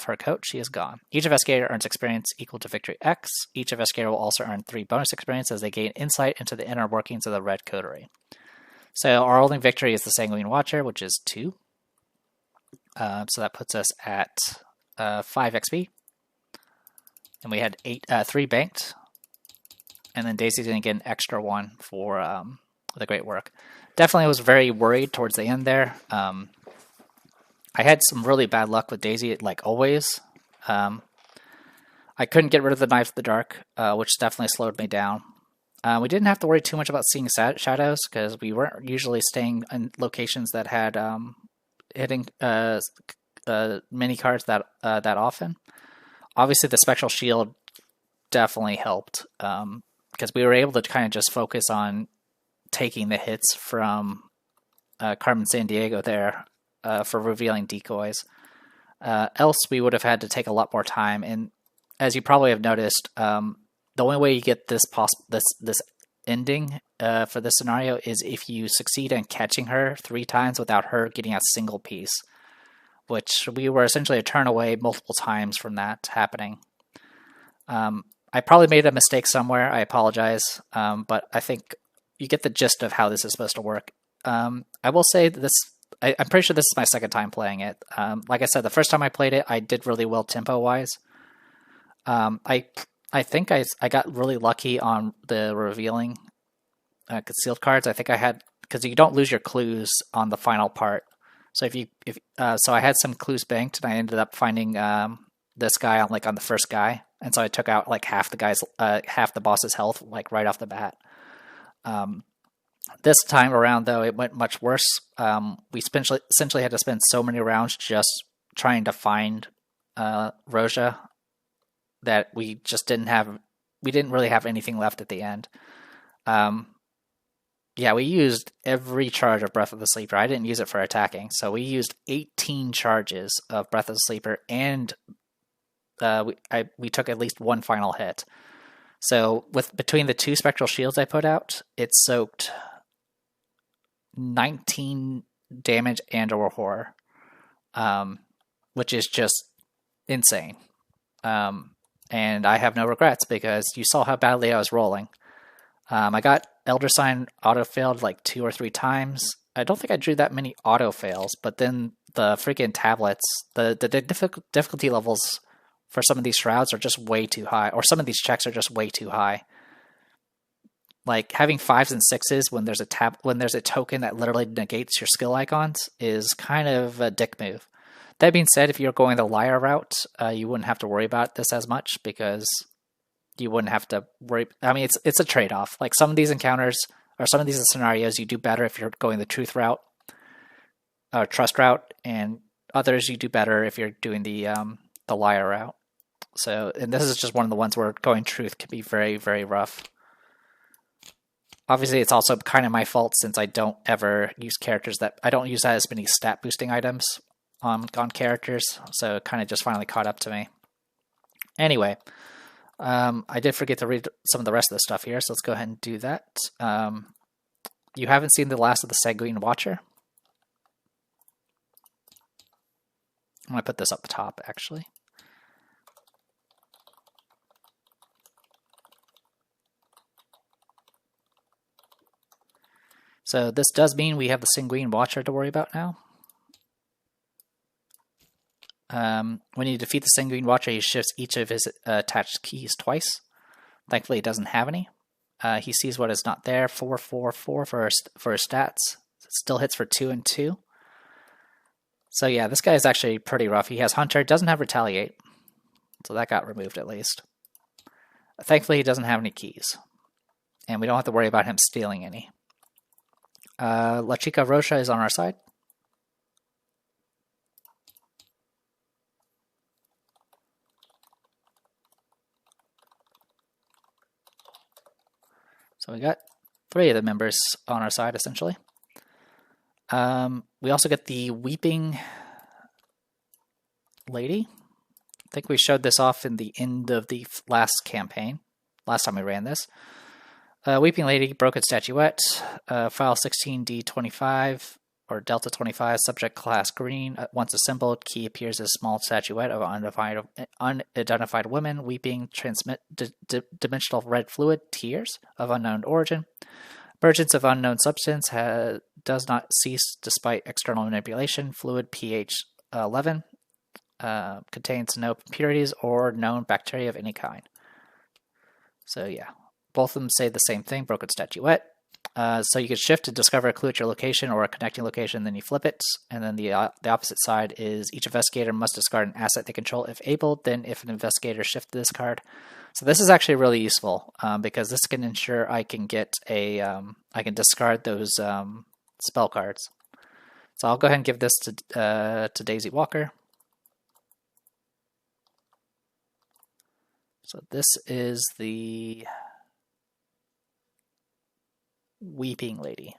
her coat, she is gone. Each investigator earns experience equal to Victory X. Each investigator will also earn 3 bonus experience as they gain insight into the inner workings of the Red Coterie. So our only victory is the Sanguine Watcher, which is 2. So that puts us at 5 XP. And we had 3 banked. And then Daisy's going to get an extra 1 for the great work. Definitely was very worried towards the end there. I had some really bad luck with Daisy, like always. I couldn't get rid of the Knife of the Dark, which definitely slowed me down. We didn't have to worry too much about seeing shadows, because we weren't usually staying in locations that had hitting mini cards that often. Obviously, the Spectral Shield definitely helped, because we were able to kind of just focus on taking the hits from Carmen Sandiego there for revealing decoys. Else, we would have had to take a lot more time. And as you probably have noticed, the only way you get this ending for this scenario is if you succeed in catching her 3 times without her getting a single piece, which we were essentially a turn away multiple times from that happening. I probably made a mistake somewhere. I apologize, but I think you get the gist of how this is supposed to work. I will say that I'm pretty sure this is my second time playing it. Like I said, the first time I played it, I did really well tempo-wise. I think I got really lucky on the revealing concealed cards. I think I had, because you don't lose your clues on the final part. So so I had some clues banked, and I ended up finding this guy on the first guy, and so I took out like half the boss's health like right off the bat. This time around, though, it went much worse. We essentially had to spend so many rounds just trying to find Roja that we didn't really have anything left at the end. Yeah, we used every charge of Breath of the Sleeper. I didn't use it for attacking, so we used 18 charges of Breath of the Sleeper, and we took at least one final hit. So between the two spectral shields I put out, it soaked 19 damage and/or horror, which is just insane. And I have no regrets because you saw how badly I was rolling. I got Elder Sign auto-failed like 2 or 3 times. I don't think I drew that many auto-fails, but then the freaking tablets, the difficulty levels for some of these shrouds are just way too high, or some of these checks are just way too high. Like having 5s and 6s when there's a token that literally negates your skill icons is kind of a dick move. That being said, if you're going the liar route, you wouldn't have to worry about this as much because you wouldn't have to worry. I mean, it's a trade-off. Like some of these encounters or some of these scenarios, you do better if you're going the truth route, or trust route, and others you do better if you're doing the liar route. So, and this is just one of the ones where going truth can be very, very rough. Obviously, it's also kind of my fault since I don't ever use characters I don't use that as many stat boosting items on characters, so it kind of just finally caught up to me. Anyway, I did forget to read some of the rest of the stuff here, so let's go ahead and do that. You haven't seen the last of the Sanguine Watcher. I'm going to put this up top, actually. So this does mean we have the Sanguine Watcher to worry about now. When you defeat the Sanguine Watcher, he shifts each of his attached keys twice. Thankfully, he doesn't have any. He sees what is not there. 4, 4, 4 for his stats. Still hits for 2 and 2. So yeah, this guy is actually pretty rough. He has Hunter, doesn't have Retaliate. So that got removed at least. Thankfully, he doesn't have any keys. And we don't have to worry about him stealing any. La Chica Rocha is on our side. So we got 3 of the members on our side, essentially. We also get the Weeping Lady. I think we showed this off in the end of the last campaign, last time we ran this. Weeping Lady, Broken Statuette, file 16D25, or Delta 25, subject class green. Once assembled, key appears as small statuette of unidentified women, weeping, dimensional red fluid, tears of unknown origin. Emergence of unknown substance does not cease despite external manipulation. Fluid pH 11, contains no impurities or known bacteria of any kind. So yeah. Both of them say the same thing, Broken Statuette. So you can shift to discover a clue at your location or a connecting location, then you flip it. And then the opposite side is each investigator must discard an asset they control if able, then if an investigator shift this card. So this is actually really useful because this can ensure I can get I can discard those spell cards. So I'll go ahead and give this to Daisy Walker. So this is the Weeping Lady.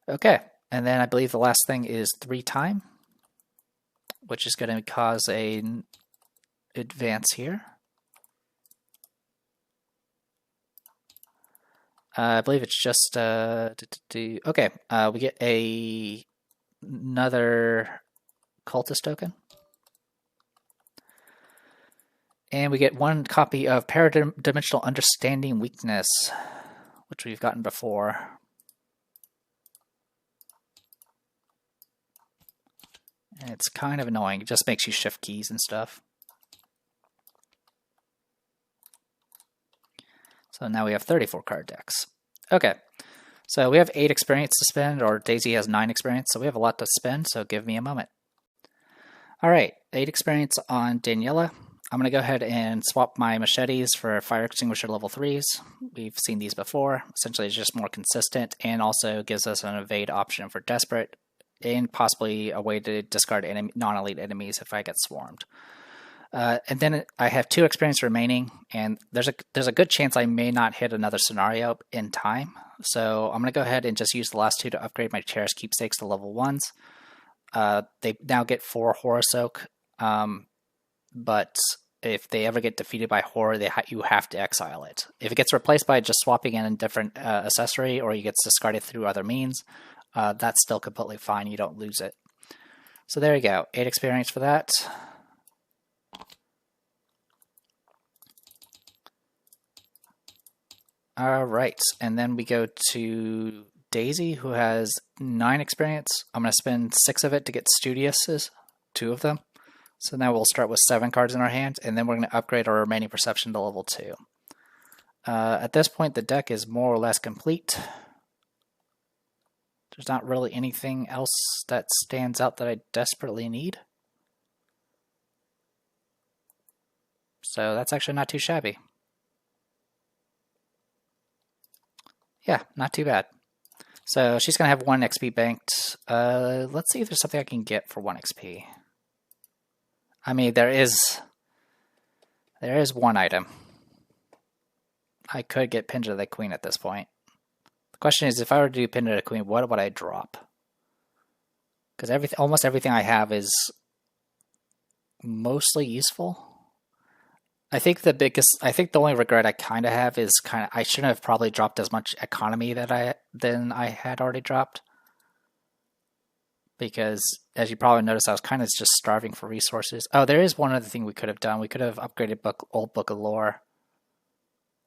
Okay, and then I believe the last thing is 3 time, which is going to cause an advance here. I believe it's just okay. We get another cultist token. And we get 1 copy of Paradimensional Understanding Weakness, which we've gotten before. And it's kind of annoying. It just makes you shift keys and stuff. So now we have 34 card decks. Okay, so we have 8 experience to spend, or Daisy has 9 experience, so we have a lot to spend, so give me a moment. Alright, 8 experience on Daniela. I'm going to go ahead and swap my machetes for fire extinguisher level 3s. We've seen these before. Essentially, it's just more consistent and also gives us an evade option for desperate and possibly a way to discard non-elite enemies if I get swarmed. And then I have 2 experience remaining, and there's a good chance I may not hit another scenario in time. So I'm going to go ahead and just use the last 2 to upgrade my Cherished Keepsakes to level 1s. They now get 4 Horror Soak, but if they ever get defeated by Horror, you have to exile it. If it gets replaced by just swapping in a different accessory, or it gets discarded through other means, that's still completely fine. You don't lose it. So there you go. 8 experience for that. Alright, and then we go to Daisy, who has 9 experience. I'm going to spend 6 of it to get Studiouses, 2 of them. So now we'll start with 7 cards in our hand, and then we're going to upgrade our remaining Perception to level 2. At this point, the deck is more or less complete. There's not really anything else that stands out that I desperately need. So that's actually not too shabby. Yeah, not too bad. So she's going to have 1 XP banked. Let's see if there's something I can get for 1 XP. I mean, there is 1 item. I could get Pinned to the Queen at this point. The question is, if I were to do Pinned to the Queen, what would I drop? Because almost everything I have is mostly useful. I think the only regret I kind of have is I shouldn't have probably dropped as much economy than I had already dropped. Because, as you probably noticed, I was kind of just starving for resources. Oh, there is one other thing we could have done. We could have upgraded Old Book of Lore.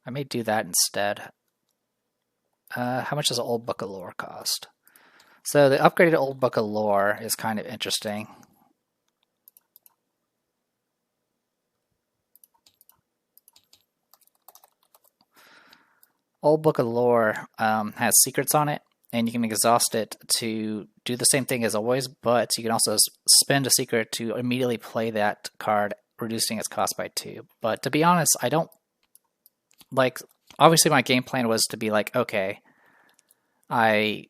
I may do that instead. How much does Old Book of Lore cost? So the upgraded Old Book of Lore is kind of interesting. Old Book of Lore has secrets on it, and you can exhaust it to do the same thing as always, but you can also spend a secret to immediately play that card, reducing its cost by 2. But to be honest, I don't like. Obviously, my game plan was to be like, okay, get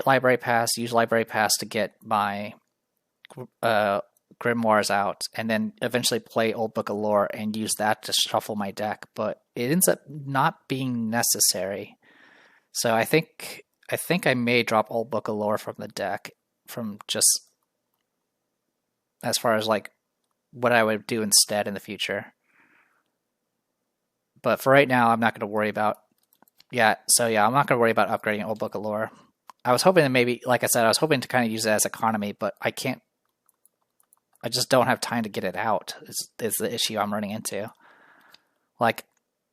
Library Pass, use Library Pass to get my Grimoires out, and then eventually play Old Book of Lore and use that to shuffle my deck. But it ends up not being necessary. So I think I may drop Old Book of Lore from the deck, from just as far as like what I would do instead in the future. But for right now, I'm not going to worry about. I'm not going to worry about upgrading Old Book of Lore. I was hoping that maybe, like I said, I was hoping to kind of use it as economy, but I can't. I just don't have time to get it out. Is the issue I'm running into. Like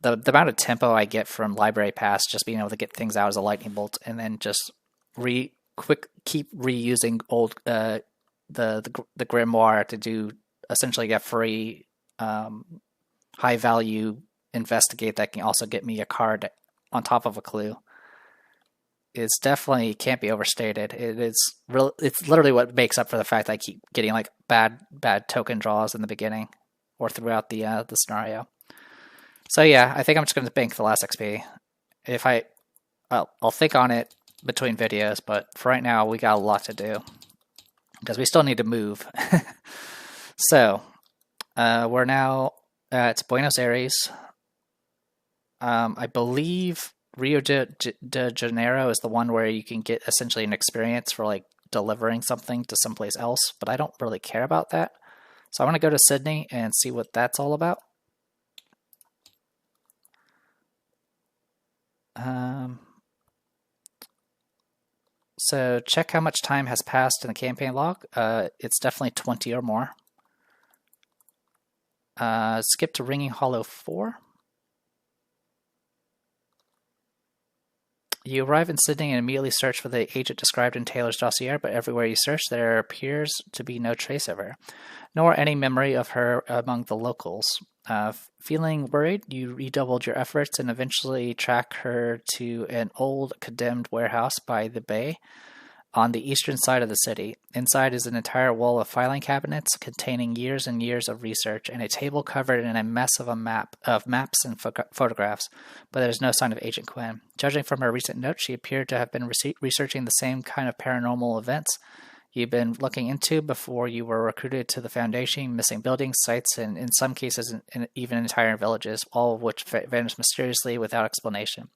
the amount of tempo I get from Library Pass, just being able to get things out as a lightning bolt, and then just keep reusing old the Grimoire to do essentially a free high value investigate that can also get me a card on top of a clue. It's definitely can't be overstated. It's literally what makes up for the fact that I keep getting like bad token draws in the beginning or throughout the scenario. So yeah, I think I'm just going to bank the last XP. I'll think on it between videos, but for right now we got a lot to do because we still need to move. So we're now at Buenos Aires. I believe Rio de Janeiro is the one where you can get essentially an experience for like delivering something to someplace else, but I don't really care about that. So I want to go to Sydney and see what that's all about. So check how much time has passed in the campaign log. It's definitely 20 or more. Skip to Ringing Hollow 4. You arrive in Sydney and immediately search for the agent described in Taylor's dossier, but everywhere you search, there appears to be no trace of her, nor any memory of her among the locals. Feeling worried, you redoubled your efforts and eventually track her to an old, condemned warehouse by the bay on the eastern side of the city. Inside is an entire wall of filing cabinets containing years and years of research and a table covered in a mess of maps and photographs, but there's no sign of Agent Quinn. Judging from her recent notes, she appeared to have been researching the same kind of paranormal events you've been looking into before you were recruited to the Foundation, missing buildings, sites, and in some cases even entire villages, all of which vanished mysteriously without explanation.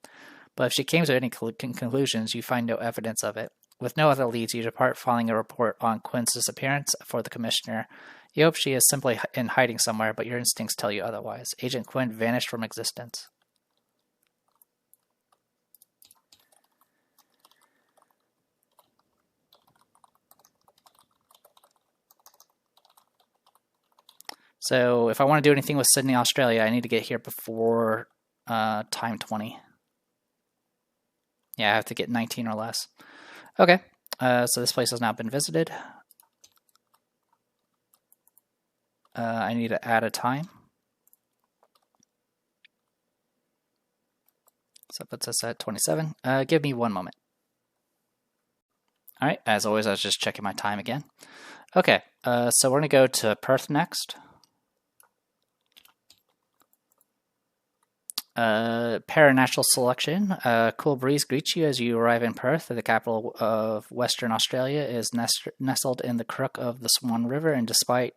But if she came to any conclusions, you find no evidence of it. With no other leads, you depart filing a report on Quinn's disappearance for the Commissioner. You hope she is simply in hiding somewhere, but your instincts tell you otherwise. Agent Quinn vanished from existence. So if I want to do anything with Sydney, Australia, I need to get here before time 20. Yeah, I have to get 19 or less. Okay, so this place has now been visited. I need to add a time. So that puts us at 27. Give me 1 moment. All right, as always, I was just checking my time again. Okay, so we're going to go to Perth next. Paranatural selection. Cool breeze greets you as you arrive in Perth. The capital of Western Australia is nestled in the crook of the Swan River, and despite,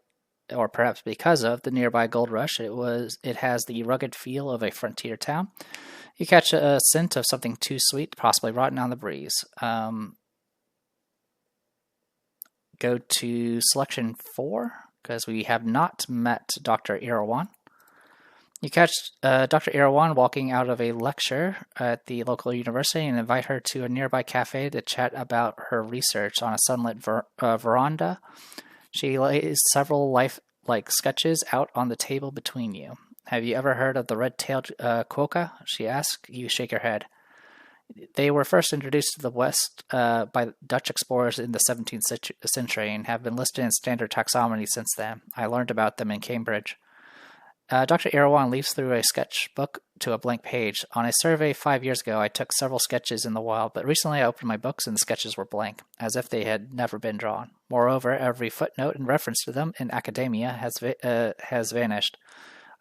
or perhaps because of, the nearby gold rush, it has the rugged feel of a frontier town. You catch a scent of something too sweet, possibly rotten on the breeze. Go to selection 4, because we have not met Dr. Irawan. You catch Dr. Irawan walking out of a lecture at the local university and invite her to a nearby cafe to chat about her research on a sunlit veranda. She lays several lifelike sketches out on the table between you. Have you ever heard of the red-tailed quokka? She asks. You shake your head. They were first introduced to the West by Dutch explorers in the 17th century and have been listed in standard taxonomy since then. I learned about them in Cambridge. Dr. Irawan leaves through a sketchbook to a blank page. On a survey 5 years ago, I took several sketches in the wild, but recently I opened my books and the sketches were blank, as if they had never been drawn. Moreover, every footnote and reference to them in academia has vanished.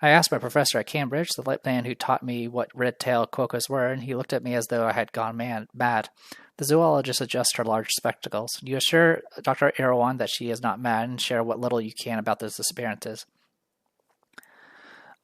I asked my professor at Cambridge, the man who taught me what red-tailed quokkas were, and he looked at me as though I had gone mad. The zoologist adjusts her large spectacles. You assure Dr. Irawan that she is not mad and share what little you can about those disappearances.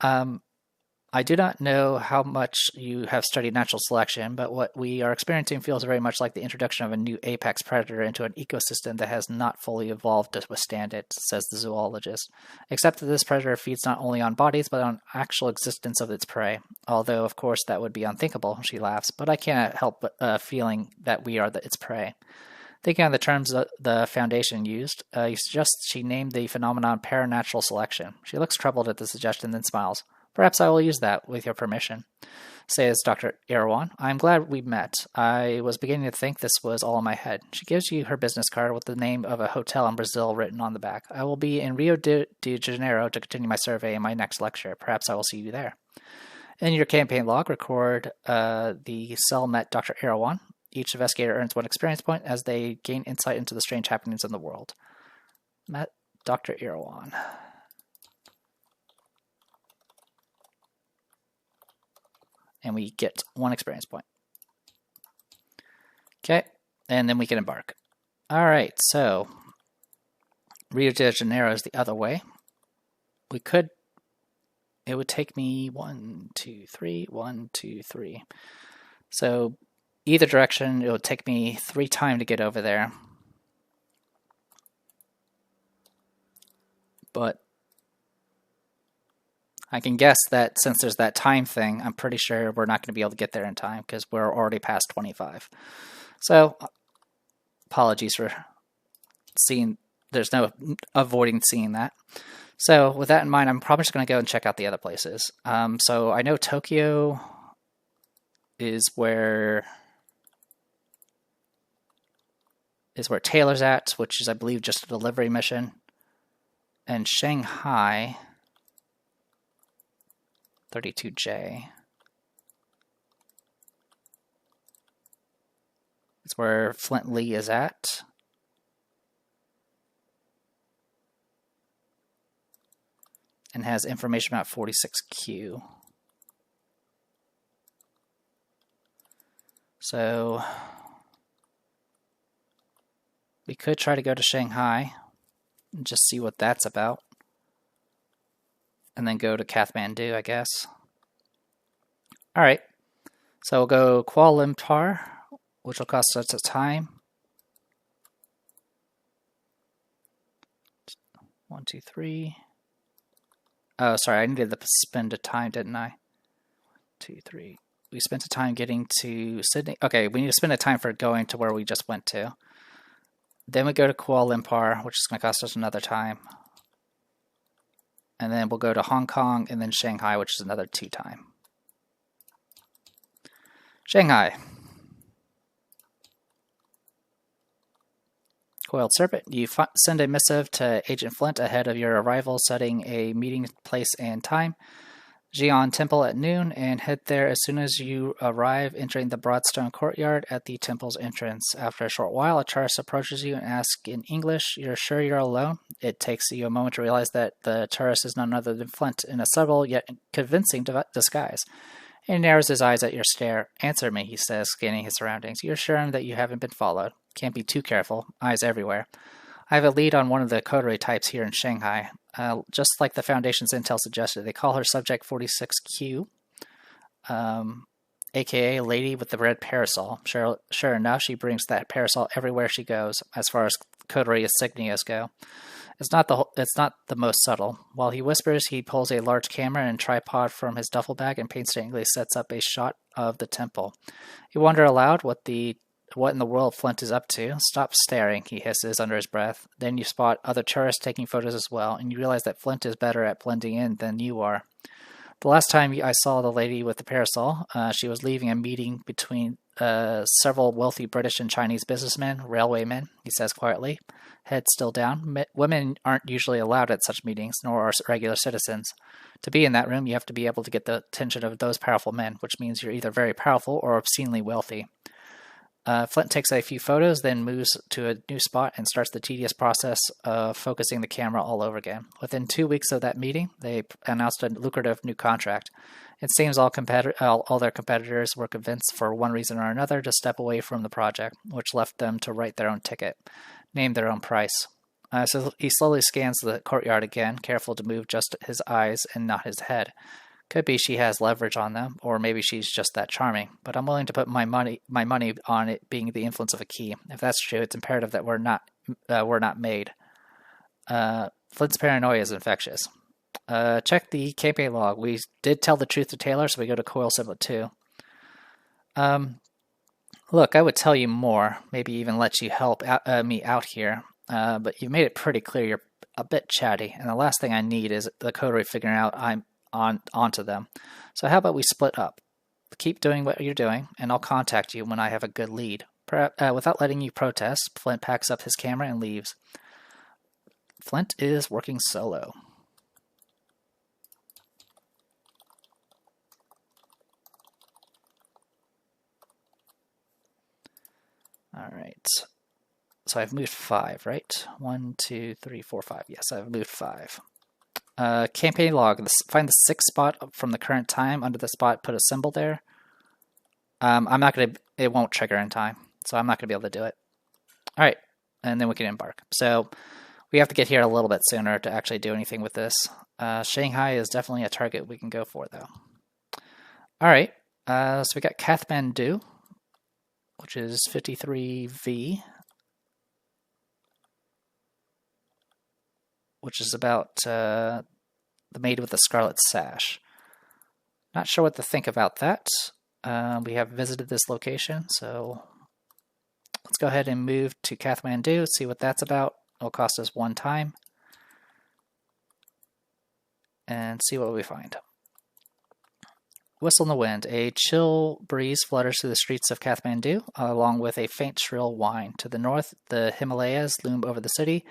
I do not know how much you have studied natural selection, but what we are experiencing feels very much like the introduction of a new apex predator into an ecosystem that has not fully evolved to withstand it, says the zoologist. Except that this predator feeds not only on bodies, but on actual existence of its prey. Although, of course, that would be unthinkable, she laughs, but I cannot help but feeling that we are its prey. Thinking on the terms the Foundation used, you suggest she named the phenomenon paranatural selection. She looks troubled at the suggestion, then smiles. Perhaps I will use that, with your permission, says Dr. Irawan. I am glad we met. I was beginning to think this was all in my head. She gives you her business card with the name of a hotel in Brazil written on the back. I will be in Rio de Janeiro to continue my survey in my next lecture. Perhaps I will see you there. In your campaign log, record the cell met Dr. Irawan. Each investigator earns 1 experience point as they gain insight into the strange happenings in the world. Met Dr. Irawan. And we get 1 experience point. Okay, and then we can embark. All right, so Rio de Janeiro is the other way. It would take me 1, 2, 3, 1, 2, 3. So either direction, it would take me 3 times to get over there. But I can guess that since there's that time thing, I'm pretty sure we're not going to be able to get there in time because we're already past 25. So, apologies for there's no avoiding seeing that. So, with that in mind, I'm probably just going to go and check out the other places. So, I know Tokyo is where Taylor's at, which is, I believe, just a delivery mission. And Shanghai, 32J, is where Flint Lee is at. And has information about 46Q. So We could try to go to Shanghai and just see what that's about. And then go to Kathmandu, I guess. Alright. So we'll go Kuala Lumpur, which will cost us a time. 1, 2, 3. Oh, sorry, I needed to spend a time, didn't I? 2, 3. We spent a time getting to Sydney. Okay, we need to spend a time for going to where we just went to. Then we go to Kuala Lumpur, which is going to cost us another time. And then we'll go to Hong Kong and then Shanghai, which is another 2 time. Shanghai. Coiled Serpent, you send a missive to Agent Flint ahead of your arrival, setting a meeting place and time. Xi'an Temple at noon, and head there as soon as you arrive, entering the Broadstone Courtyard at the temple's entrance. After a short while, a tourist approaches you and asks in English, "You're sure you're alone?" It takes you a moment to realize that the tourist is none other than Flint, in a subtle yet convincing disguise. He narrows his eyes at your stare. "Answer me," he says, scanning his surroundings. "You're sure that you haven't been followed. Can't be too careful. Eyes everywhere. I have a lead on one of the coterie types here in Shanghai. Just like the Foundation's intel suggested, they call her Subject 46Q, aka Lady with the Red Parasol. Sure enough, she brings that parasol everywhere she goes, as far as coterie insignias go. It's not the most subtle. While he whispers, he pulls a large camera and tripod from his duffel bag and painstakingly sets up a shot of the temple. You wonder aloud what in the world Flint is up to. "Stop staring," he hisses under his breath. Then you spot other tourists taking photos as well, and you realize that Flint is better at blending in than you are. The last time I saw the lady with the parasol, she was leaving a meeting between several wealthy British and Chinese businessmen, railwaymen, he says quietly, head still down. Women aren't usually allowed at such meetings, nor are regular citizens. To be in that room, you have to be able to get the attention of those powerful men, which means you're either very powerful or obscenely wealthy. Flint takes a few photos, then moves to a new spot and starts the tedious process of focusing the camera all over again. Within 2 weeks of that meeting, they announced a lucrative new contract. It seems all their competitors were convinced, for one reason or another, to step away from the project, which left them to write their own ticket, name their own price. So he slowly scans the courtyard again, careful to move just his eyes and not his head. Could be she has leverage on them, or maybe she's just that charming. But I'm willing to put my money on it being the influence of a key. If that's true, it's imperative that we're not made. Flint's paranoia is infectious. Check the campaign log. We did tell the truth to Taylor, so we go to Coil Symbol 2. Look, I would tell you more, maybe even let you help me out here, but you've made it pretty clear you're a bit chatty, and the last thing I need is the coterie figuring out I'm onto them. So how about we split up? Keep doing what you're doing, and I'll contact you when I have a good lead. Without letting you protest, Flint packs up his camera and leaves. Flint is working solo. Alright. So I've moved 5, right? 1, 2, 3, 4, 5. Yes, I've moved 5. Campaign log. Find the 6th spot from the current time. Under the spot, put a symbol there. I'm not going to... It won't trigger in time, so I'm not going to be able to do it. Alright, and then we can embark. So we have to get here a little bit sooner to actually do anything with this. Shanghai is definitely a target we can go for, though. Alright, so we got Kathmandu, which is 53V, which is about the maid with the scarlet sash. Not sure what to think about that. We have visited this location, so let's go ahead and move to Kathmandu, see what that's about. It'll cost us 1 time, and see what we find. Whistle in the wind. A chill breeze flutters through the streets of Kathmandu, along with a faint shrill whine. To the north, the Himalayas loom over the city,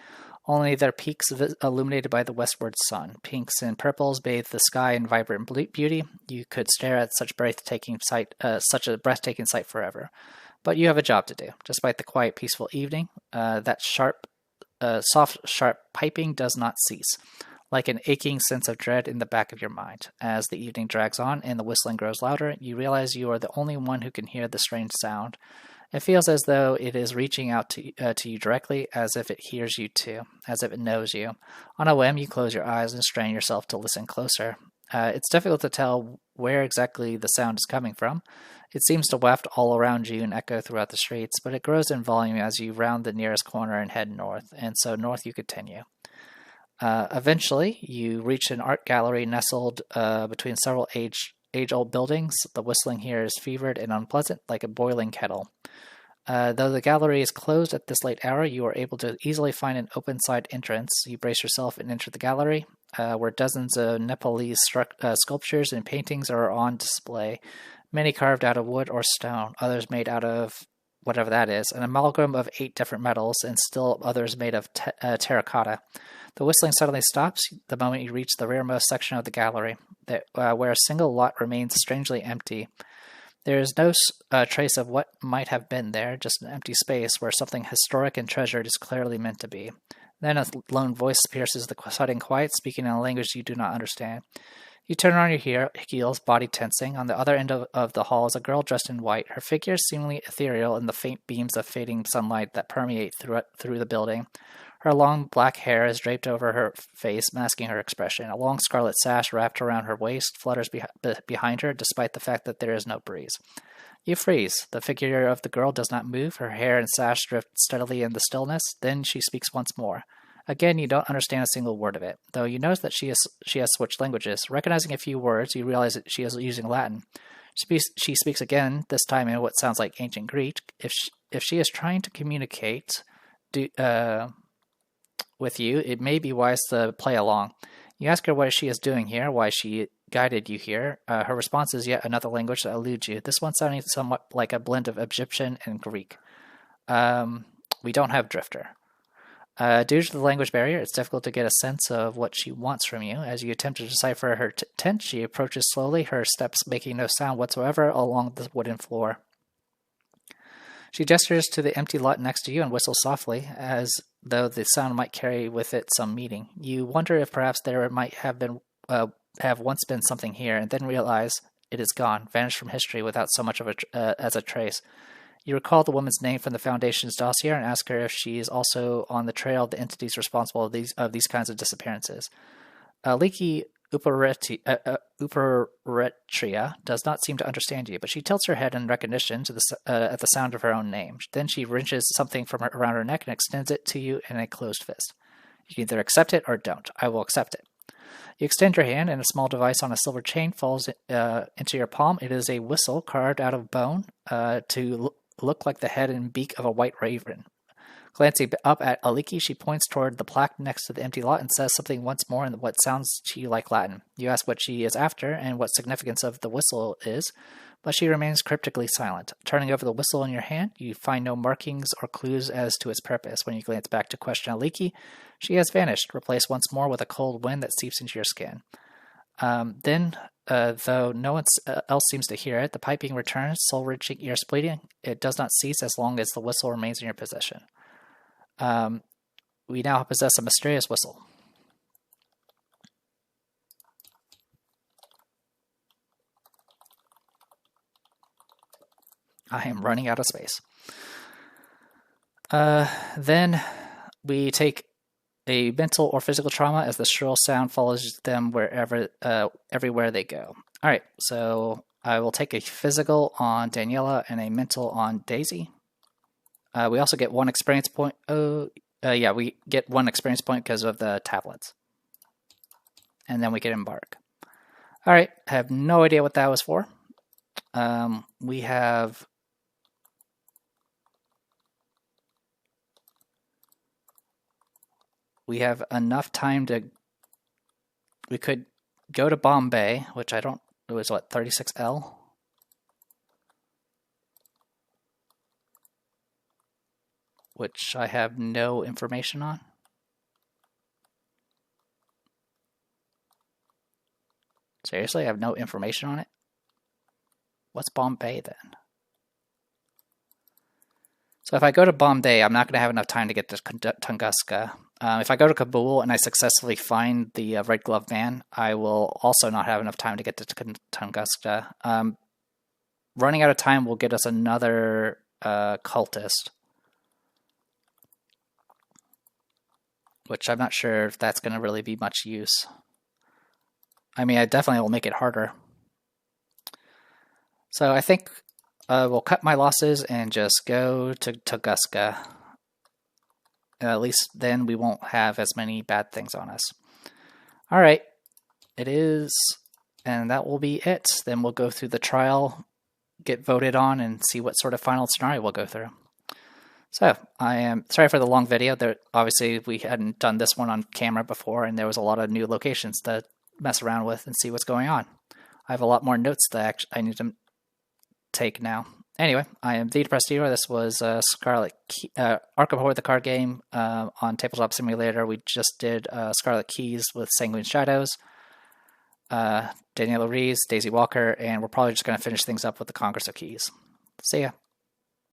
only their peaks illuminated by the westward sun. Pinks and purples bathe the sky in vibrant beauty. You could stare at such a breathtaking sight forever. But you have a job to do. Despite the quiet, peaceful evening, that soft, sharp piping does not cease, like an aching sense of dread in the back of your mind. As the evening drags on and the whistling grows louder, you realize you are the only one who can hear the strange sound. It feels as though it is reaching out to you directly, as if it hears you too, as if it knows you. On a whim, you close your eyes and strain yourself to listen closer. It's difficult to tell where exactly the sound is coming from. It seems to waft all around you and echo throughout the streets, but it grows in volume as you round the nearest corner and head north, and so north you continue. Eventually, you reach an art gallery nestled between several age-old buildings. The whistling here is fevered and unpleasant, like a boiling kettle. Though the gallery is closed at this late hour, you are able to easily find an open side entrance. You brace yourself and enter the gallery, where dozens of Nepalese sculptures and paintings are on display, many carved out of wood or stone, others made out of whatever that is, an amalgam of 8 different metals, and still others made of terracotta. The whistling suddenly stops the moment you reach the rearmost section of the gallery, where a single lot remains strangely empty. There is no trace of what might have been there, just an empty space where something historic and treasured is clearly meant to be. Then a lone voice pierces the sudden quiet, speaking in a language you do not understand. You turn on your heels, body tensing. On the other end of the hall is a girl dressed in white, her figure seemingly ethereal in the faint beams of fading sunlight that permeate through the building. Her long black hair is draped over her face, masking her expression. A long scarlet sash wrapped around her waist flutters behind her, despite the fact that there is no breeze. You freeze. The figure of the girl does not move. Her hair and sash drift steadily in the stillness. Then she speaks once more. Again, you don't understand a single word of it, though you notice that she has switched languages. Recognizing a few words, you realize that she is using Latin. She speaks again, this time in what sounds like ancient Greek. If she is trying to communicate with you, it may be wise to play along. You ask her what she is doing here, why she guided you here. Her response is yet another language that eludes you, this one sounding somewhat like a blend of Egyptian and Greek. We don't have Drifter. Due to the language barrier, it's difficult to get a sense of what she wants from you. As you attempt to decipher her intent, she approaches slowly, her steps making no sound whatsoever along the wooden floor. She gestures to the empty lot next to you and whistles softly, as though the sound might carry with it some meaning. You wonder if perhaps there might have once been something here, and then realize it is gone, vanished from history without so much of as a trace. You recall the woman's name from the Foundation's dossier and ask her if she is also on the trail of the entities responsible of these kinds of disappearances. Leaky Uperetria does not seem to understand you, but she tilts her head in recognition at the sound of her own name. Then she wrenches something from around her neck and extends it to you in a closed fist. You can either accept it or don't. I will accept it. You extend your hand, and a small device on a silver chain falls into your palm. It is a whistle carved out of bone to look like the head and beak of a white raven. Glancing up at Aliki, she points toward the plaque next to the empty lot and says something once more in what sounds to you like Latin. You ask what she is after and what significance of the whistle is, but she remains cryptically silent. Turning over the whistle in your hand, you find no markings or clues as to its purpose. When you glance back to question Aliki, she has vanished, replaced once more with a cold wind that seeps into your skin. Though no one else seems to hear it, the piping returns, soul-wrenching, ear-splitting. It does not cease as long as the whistle remains in your possession. We now possess a mysterious whistle. I am running out of space. Then we take a mental or physical trauma as the shrill sound follows them everywhere they go. All right, so I will take a physical on Daniela and a mental on Daisy. We also get 1 experience point. We get 1 experience point because of the tablets. And then we can embark. All right, I have no idea what that was for. We have enough time to. We could go to Bombay, which I don't. It was what, 36L? Which I have no information on. Seriously, I have no information on it? What's Bombay then? So if I go to Bombay, I'm not going to have enough time to get to Tunguska. If I go to Kabul and I successfully find the Red Glove Man, I will also not have enough time to get to Tunguska. Running out of time will get us another cultist, which I'm not sure if that's going to really be much use. I mean, I definitely will make it harder. So I think we'll cut my losses and just go to Tunguska. At least then we won't have as many bad things on us. All right, it is, and that will be it. Then we'll go through the trial, get voted on, and see what sort of final scenario we'll go through. So I am sorry for the long video. Obviously, we hadn't done this one on camera before, and there was a lot of new locations to mess around with and see what's going on. I have a lot more notes that I need to take now. Anyway, I am the Depressed Hero. This was Scarlet Arkham Horror, the card game on Tabletop Simulator. We just did Scarlet Keys with Sanguine Shadows, Daniela Reeves, Daisy Walker, and we're probably just going to finish things up with the Congress of Keys. See ya.